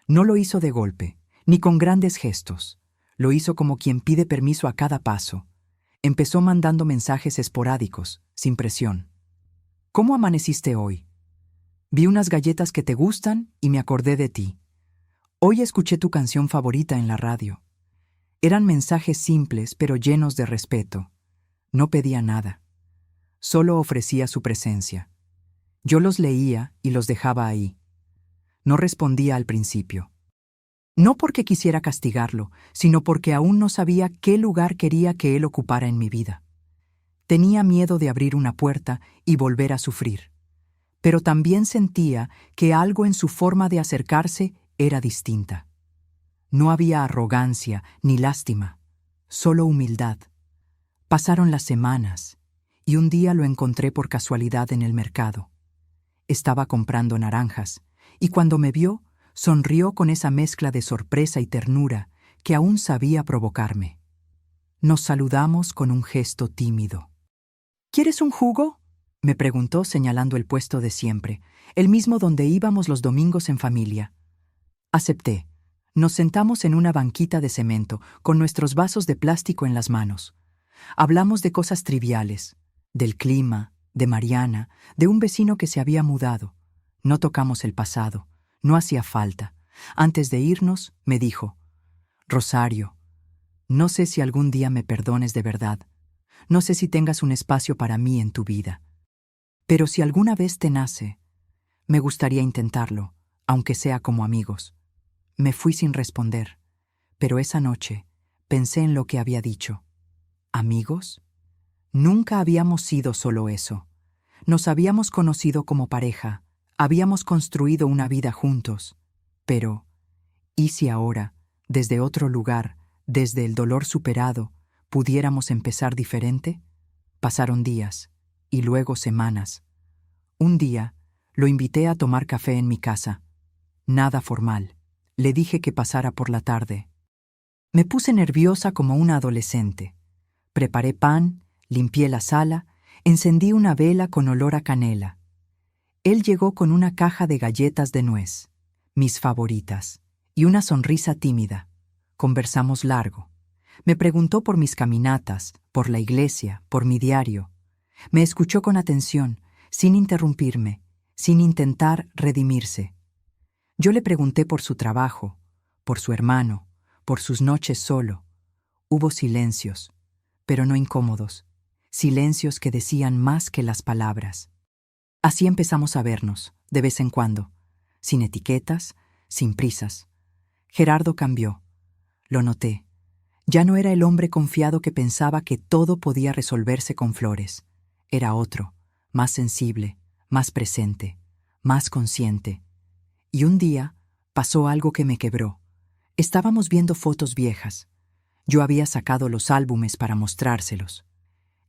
No lo hizo de golpe, ni con grandes gestos. Lo hizo como quien pide permiso a cada paso. Empezó mandando mensajes esporádicos, sin presión. ¿Cómo amaneciste hoy? Vi unas galletas que te gustan y me acordé de ti. Hoy escuché tu canción favorita en la radio. Eran mensajes simples pero llenos de respeto. No pedía nada. Solo ofrecía su presencia. Yo los leía y los dejaba ahí. No respondía al principio. No porque quisiera castigarlo, sino porque aún no sabía qué lugar quería que él ocupara en mi vida. Tenía miedo de abrir una puerta y volver a sufrir. Pero también sentía que algo en su forma de acercarse era distinta. No había arrogancia ni lástima, solo humildad. Pasaron las semanas y un día lo encontré por casualidad en el mercado. Estaba comprando naranjas y cuando me vio, sonrió con esa mezcla de sorpresa y ternura que aún sabía provocarme. Nos saludamos con un gesto tímido. ¿Quieres un jugo?, me preguntó señalando el puesto de siempre, el mismo donde íbamos los domingos en familia. Acepté. Nos sentamos en una banquita de cemento, con nuestros vasos de plástico en las manos. Hablamos de cosas triviales, del clima, de Mariana, de un vecino que se había mudado. No tocamos el pasado, no hacía falta. Antes de irnos, me dijo: Rosario, no sé si algún día me perdones de verdad. No sé si tengas un espacio para mí en tu vida. Pero si alguna vez te nace, me gustaría intentarlo, aunque sea como amigos. Me fui sin responder, pero esa noche pensé en lo que había dicho. ¿Amigos? Nunca habíamos sido solo eso. Nos habíamos conocido como pareja, habíamos construido una vida juntos. Pero, ¿y si ahora, desde otro lugar, desde el dolor superado, pudiéramos empezar diferente? Pasaron días, y luego semanas. Un día, lo invité a tomar café en mi casa. Nada formal. Le dije que pasara por la tarde. Me puse nerviosa como una adolescente. Preparé pan, limpié la sala, encendí una vela con olor a canela. Él llegó con una caja de galletas de nuez, mis favoritas, y una sonrisa tímida. Conversamos largo. Me preguntó por mis caminatas, por la iglesia, por mi diario. Me escuchó con atención, sin interrumpirme, sin intentar redimirse. Yo le pregunté por su trabajo, por su hermano, por sus noches solo. Hubo silencios, pero no incómodos, silencios que decían más que las palabras. Así empezamos a vernos, de vez en cuando, sin etiquetas, sin prisas. Gerardo cambió. Lo noté. Ya no era el hombre confiado que pensaba que todo podía resolverse con flores. Era otro, más sensible, más presente, más consciente. Y un día pasó algo que me quebró. Estábamos viendo fotos viejas. Yo había sacado los álbumes para mostrárselos.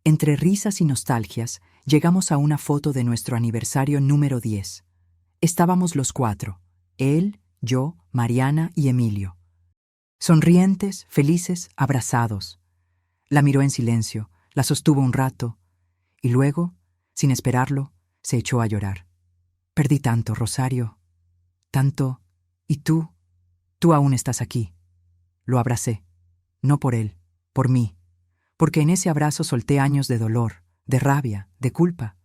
Entre risas y nostalgias, llegamos a una foto de nuestro aniversario número 10. Estábamos los cuatro, él, yo, Mariana y Emilio. Sonrientes, felices, abrazados. La miró en silencio, la sostuvo un rato, y luego, sin esperarlo, se echó a llorar. Perdí tanto, Rosario. Tanto. ¿Y tú? Tú aún estás aquí. Lo abracé. No por él, por mí. Porque en ese abrazo solté años de dolor, de rabia, de culpa.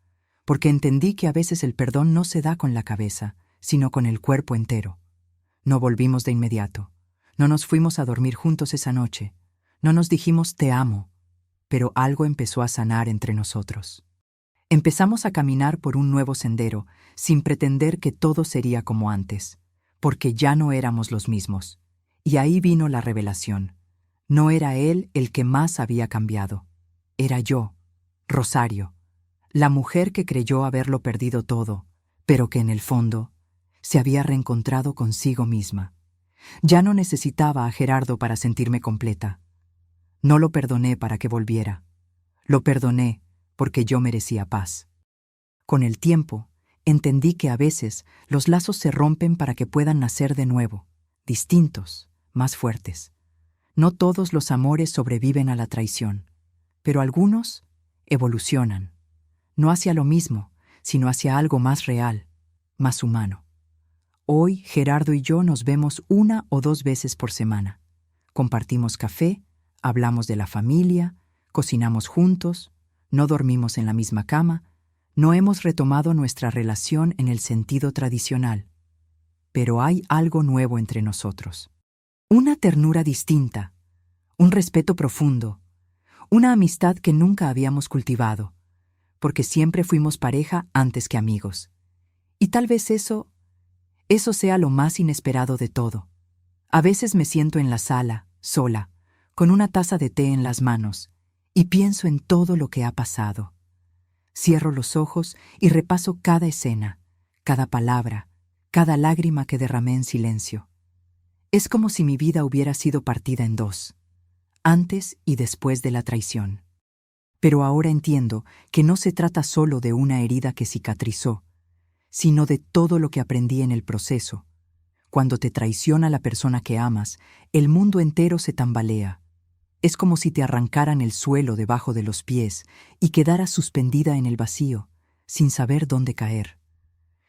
Porque entendí que a veces el perdón no se da con la cabeza, sino con el cuerpo entero. No volvimos de inmediato. No nos fuimos a dormir juntos esa noche. No nos dijimos te amo. Pero algo empezó a sanar entre nosotros. Empezamos a caminar por un nuevo sendero, sin pretender que todo sería como antes, porque ya no éramos los mismos. Y ahí vino la revelación. No era él el que más había cambiado. Era yo, Rosario, la mujer que creyó haberlo perdido todo, pero que en el fondo se había reencontrado consigo misma. Ya no necesitaba a Gerardo para sentirme completa. No lo perdoné para que volviera. Lo perdoné porque yo merecía paz. Con el tiempo, entendí que a veces los lazos se rompen para que puedan nacer de nuevo, distintos, más fuertes. No todos los amores sobreviven a la traición, pero algunos evolucionan, no hacia lo mismo, sino hacia algo más real, más humano. Hoy Gerardo y yo nos vemos 1 o 2 veces por semana. Compartimos café, hablamos de la familia, cocinamos juntos, no dormimos en la misma cama, no hemos retomado nuestra relación en el sentido tradicional. Pero hay algo nuevo entre nosotros. Una ternura distinta, un respeto profundo, una amistad que nunca habíamos cultivado, porque siempre fuimos pareja antes que amigos. Y tal vez eso sea lo más inesperado de todo. A veces me siento en la sala, sola, con una taza de té en las manos, y pienso en todo lo que ha pasado. Cierro los ojos y repaso cada escena, cada palabra, cada lágrima que derramé en silencio. Es como si mi vida hubiera sido partida en 2, antes y después de la traición. Pero ahora entiendo que no se trata solo de una herida que cicatrizó, sino de todo lo que aprendí en el proceso. Cuando te traiciona la persona que amas, el mundo entero se tambalea. Es como si te arrancaran el suelo debajo de los pies y quedaras suspendida en el vacío, sin saber dónde caer.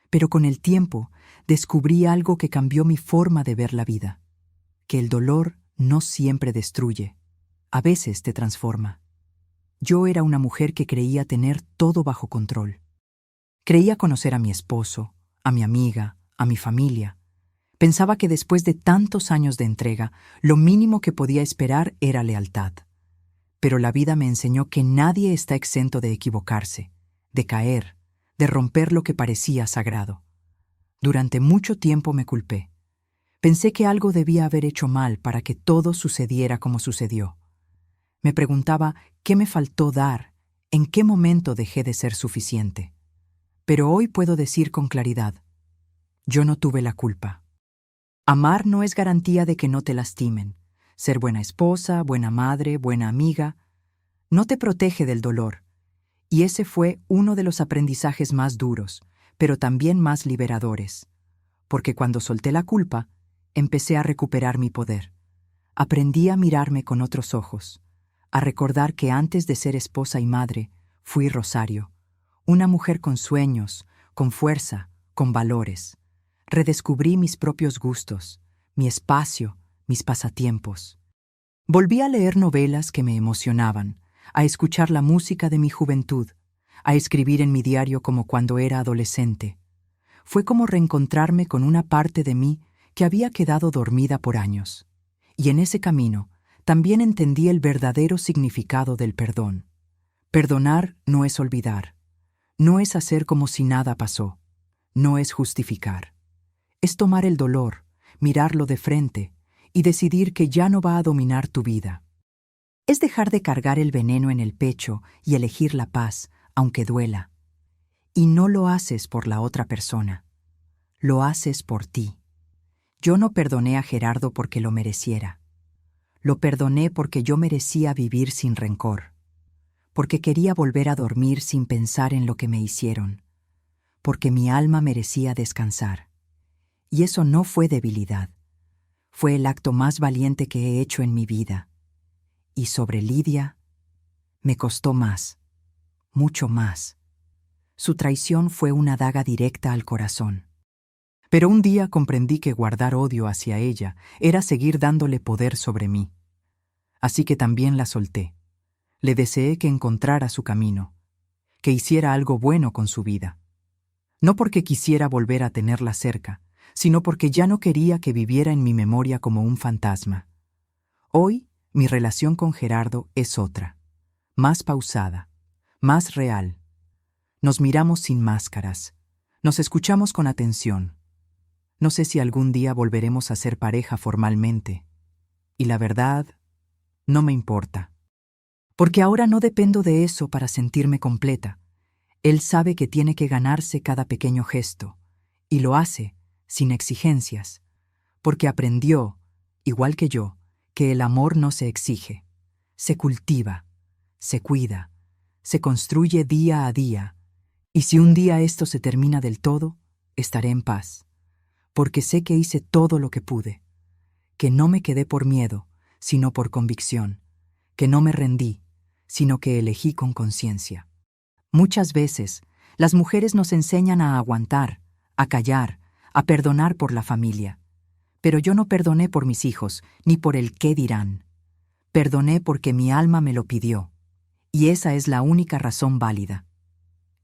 Pero con el tiempo descubrí algo que cambió mi forma de ver la vida, que el dolor no siempre destruye, a veces te transforma. Yo era una mujer que creía tener todo bajo control. Creía conocer a mi esposo, a mi amiga, a mi familia. Pensaba que después de tantos años de entrega, lo mínimo que podía esperar era lealtad. Pero la vida me enseñó que nadie está exento de equivocarse, de caer, de romper lo que parecía sagrado. Durante mucho tiempo me culpé. Pensé que algo debía haber hecho mal para que todo sucediera como sucedió. Me preguntaba qué me faltó dar, en qué momento dejé de ser suficiente. Pero hoy puedo decir con claridad, yo no tuve la culpa. Amar no es garantía de que no te lastimen. Ser buena esposa, buena madre, buena amiga, no te protege del dolor. Y ese fue uno de los aprendizajes más duros, pero también más liberadores. Porque cuando solté la culpa, empecé a recuperar mi poder. Aprendí a mirarme con otros ojos, a recordar que antes de ser esposa y madre, fui Rosario, una mujer con sueños, con fuerza, con valores. Redescubrí mis propios gustos, mi espacio, mis pasatiempos. Volví a leer novelas que me emocionaban, a escuchar la música de mi juventud, a escribir en mi diario como cuando era adolescente. Fue como reencontrarme con una parte de mí que había quedado dormida por años. Y en ese camino también entendí el verdadero significado del perdón. Perdonar no es olvidar, no es hacer como si nada pasó, no es justificar. Es tomar el dolor, mirarlo de frente y decidir que ya no va a dominar tu vida. Es dejar de cargar el veneno en el pecho y elegir la paz, aunque duela. Y no lo haces por la otra persona, lo haces por ti. Yo no perdoné a Gerardo porque lo mereciera. Lo perdoné porque yo merecía vivir sin rencor, porque quería volver a dormir sin pensar en lo que me hicieron, porque mi alma merecía descansar. Y eso no fue debilidad, fue el acto más valiente que he hecho en mi vida. Y sobre Lidia, me costó más, mucho más. Su traición fue una daga directa al corazón. Pero un día comprendí que guardar odio hacia ella era seguir dándole poder sobre mí. Así que también la solté. Le deseé que encontrara su camino, que hiciera algo bueno con su vida. No porque quisiera volver a tenerla cerca, sino porque ya no quería que viviera en mi memoria como un fantasma. Hoy, mi relación con Gerardo es otra, más pausada, más real. Nos miramos sin máscaras, nos escuchamos con atención. No sé si algún día volveremos a ser pareja formalmente. Y la verdad, no me importa. Porque ahora no dependo de eso para sentirme completa. Él sabe que tiene que ganarse cada pequeño gesto, y lo hace sin exigencias, porque aprendió, igual que yo, que el amor no se exige, se cultiva, se cuida, se construye día a día, y si un día esto se termina del todo, estaré en paz, porque sé que hice todo lo que pude, que no me quedé por miedo, sino por convicción, que no me rendí, sino que elegí con conciencia. Muchas veces, las mujeres nos enseñan a aguantar, a callar, a perdonar por la familia. Pero yo no perdoné por mis hijos, ni por el qué dirán. Perdoné porque mi alma me lo pidió. Y esa es la única razón válida.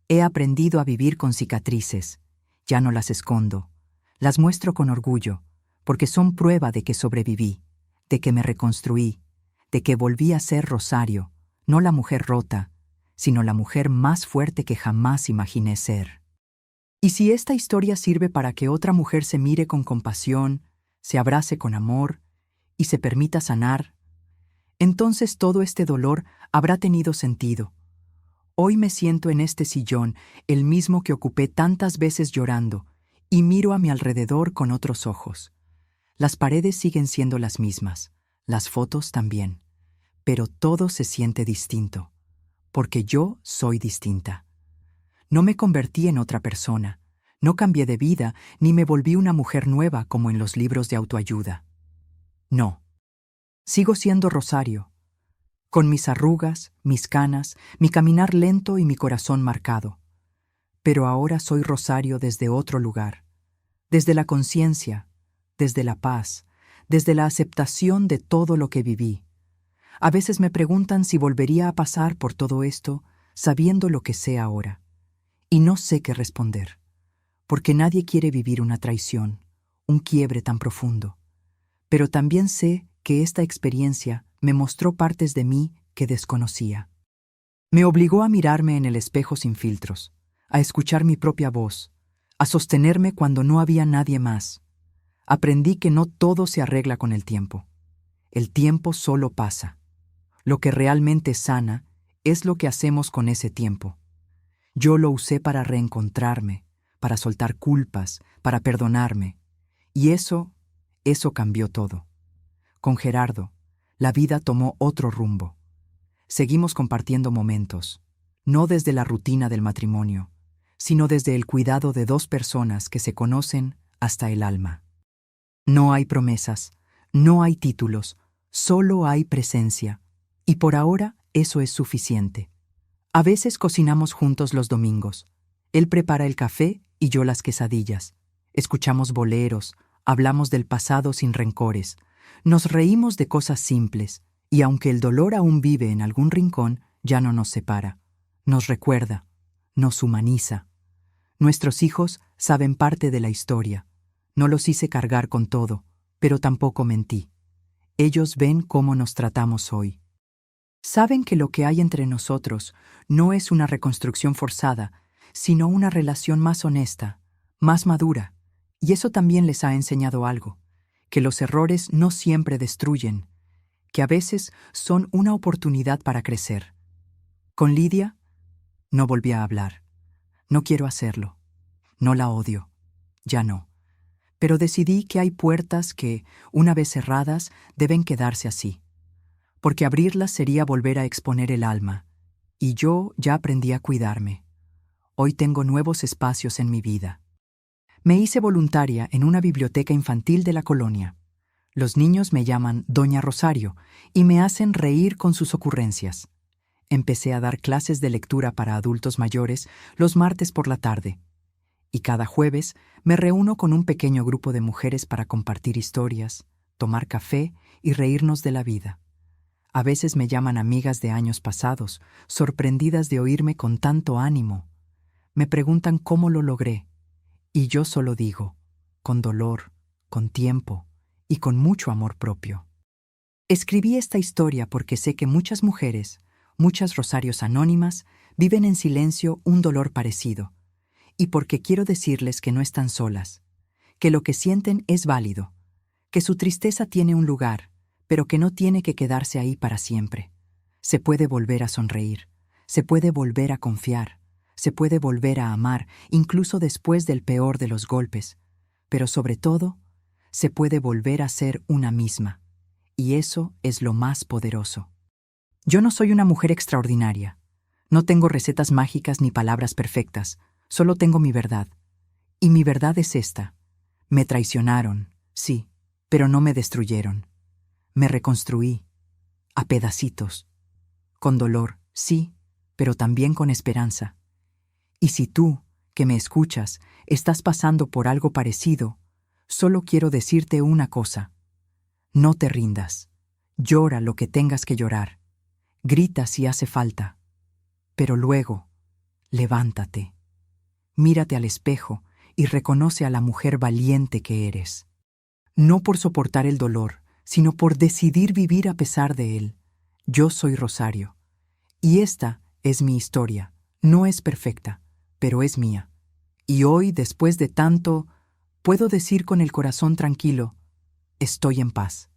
He aprendido a vivir con cicatrices. Ya no las escondo. Las muestro con orgullo, porque son prueba de que sobreviví, de que me reconstruí, de que volví a ser Rosario, no la mujer rota, sino la mujer más fuerte que jamás imaginé ser. Y si esta historia sirve para que otra mujer se mire con compasión, se abrace con amor y se permita sanar, entonces todo este dolor habrá tenido sentido. Hoy me siento en este sillón, el mismo que ocupé tantas veces llorando, y miro a mi alrededor con otros ojos. Las paredes siguen siendo las mismas, las fotos también, pero todo se siente distinto, porque yo soy distinta. No me convertí en otra persona, no cambié de vida, ni me volví una mujer nueva como en los libros de autoayuda. No. Sigo siendo Rosario, con mis arrugas, mis canas, mi caminar lento y mi corazón marcado. Pero ahora soy Rosario desde otro lugar, desde la conciencia, desde la paz, desde la aceptación de todo lo que viví. A veces me preguntan si volvería a pasar por todo esto, sabiendo lo que sé ahora. Y no sé qué responder, porque nadie quiere vivir una traición, un quiebre tan profundo. Pero también sé que esta experiencia me mostró partes de mí que desconocía. Me obligó a mirarme en el espejo sin filtros, a escuchar mi propia voz, a sostenerme cuando no había nadie más, Aprendí que no todo se arregla con el tiempo. El tiempo solo pasa. Lo que realmente sana es lo que hacemos con ese tiempo. Yo lo usé para reencontrarme, para soltar culpas, para perdonarme. Y eso cambió todo. Con Gerardo, la vida tomó otro rumbo. Seguimos compartiendo momentos, no desde la rutina del matrimonio, sino desde el cuidado de dos personas que se conocen hasta el alma. No hay promesas, no hay títulos, solo hay presencia. Y por ahora eso es suficiente. A veces cocinamos juntos los domingos. Él prepara el café y yo las quesadillas. Escuchamos boleros, hablamos del pasado sin rencores. Nos reímos de cosas simples, y aunque el dolor aún vive en algún rincón, ya no nos separa. Nos recuerda, nos humaniza. Nuestros hijos saben parte de la historia. No los hice cargar con todo, pero tampoco mentí. Ellos ven cómo nos tratamos hoy. Saben que lo que hay entre nosotros no es una reconstrucción forzada, sino una relación más honesta, más madura. Y eso también les ha enseñado algo, que los errores no siempre destruyen, que a veces son una oportunidad para crecer. Con Lidia, no volví a hablar. No quiero hacerlo. No la odio. Ya no. Pero decidí que hay puertas que, una vez cerradas, deben quedarse así. Porque abrirlas sería volver a exponer el alma. Y yo ya aprendí a cuidarme. Hoy tengo nuevos espacios en mi vida. Me hice voluntaria en una biblioteca infantil de la colonia. Los niños me llaman Doña Rosario y me hacen reír con sus ocurrencias. Empecé a dar clases de lectura para adultos mayores los martes por la tarde. Y cada jueves me reúno con un pequeño grupo de mujeres para compartir historias, tomar café y reírnos de la vida. A veces me llaman amigas de años pasados, sorprendidas de oírme con tanto ánimo. Me preguntan cómo lo logré. Y yo solo digo, con dolor, con tiempo y con mucho amor propio. Escribí esta historia porque sé que muchas mujeres, muchas Rosarios anónimas, viven en silencio un dolor parecido. Y porque quiero decirles que no están solas, que lo que sienten es válido, que su tristeza tiene un lugar, pero que no tiene que quedarse ahí para siempre. Se puede volver a sonreír, se puede volver a confiar, se puede volver a amar, incluso después del peor de los golpes, pero sobre todo, se puede volver a ser una misma, y eso es lo más poderoso. Yo no soy una mujer extraordinaria, no tengo recetas mágicas ni palabras perfectas, solo tengo mi verdad. Y mi verdad es esta: me traicionaron, sí, pero no me destruyeron. Me reconstruí, a pedacitos, con dolor, sí, pero también con esperanza. Y si tú, que me escuchas, estás pasando por algo parecido, solo quiero decirte una cosa: no te rindas, llora lo que tengas que llorar, grita si hace falta, pero luego, levántate, mírate al espejo y reconoce a la mujer valiente que eres. No por soportar el dolor, sino por decidir vivir a pesar de él. Yo soy Rosario, y esta es mi historia. No es perfecta, pero es mía. Y hoy, después de tanto, puedo decir con el corazón tranquilo: estoy en paz.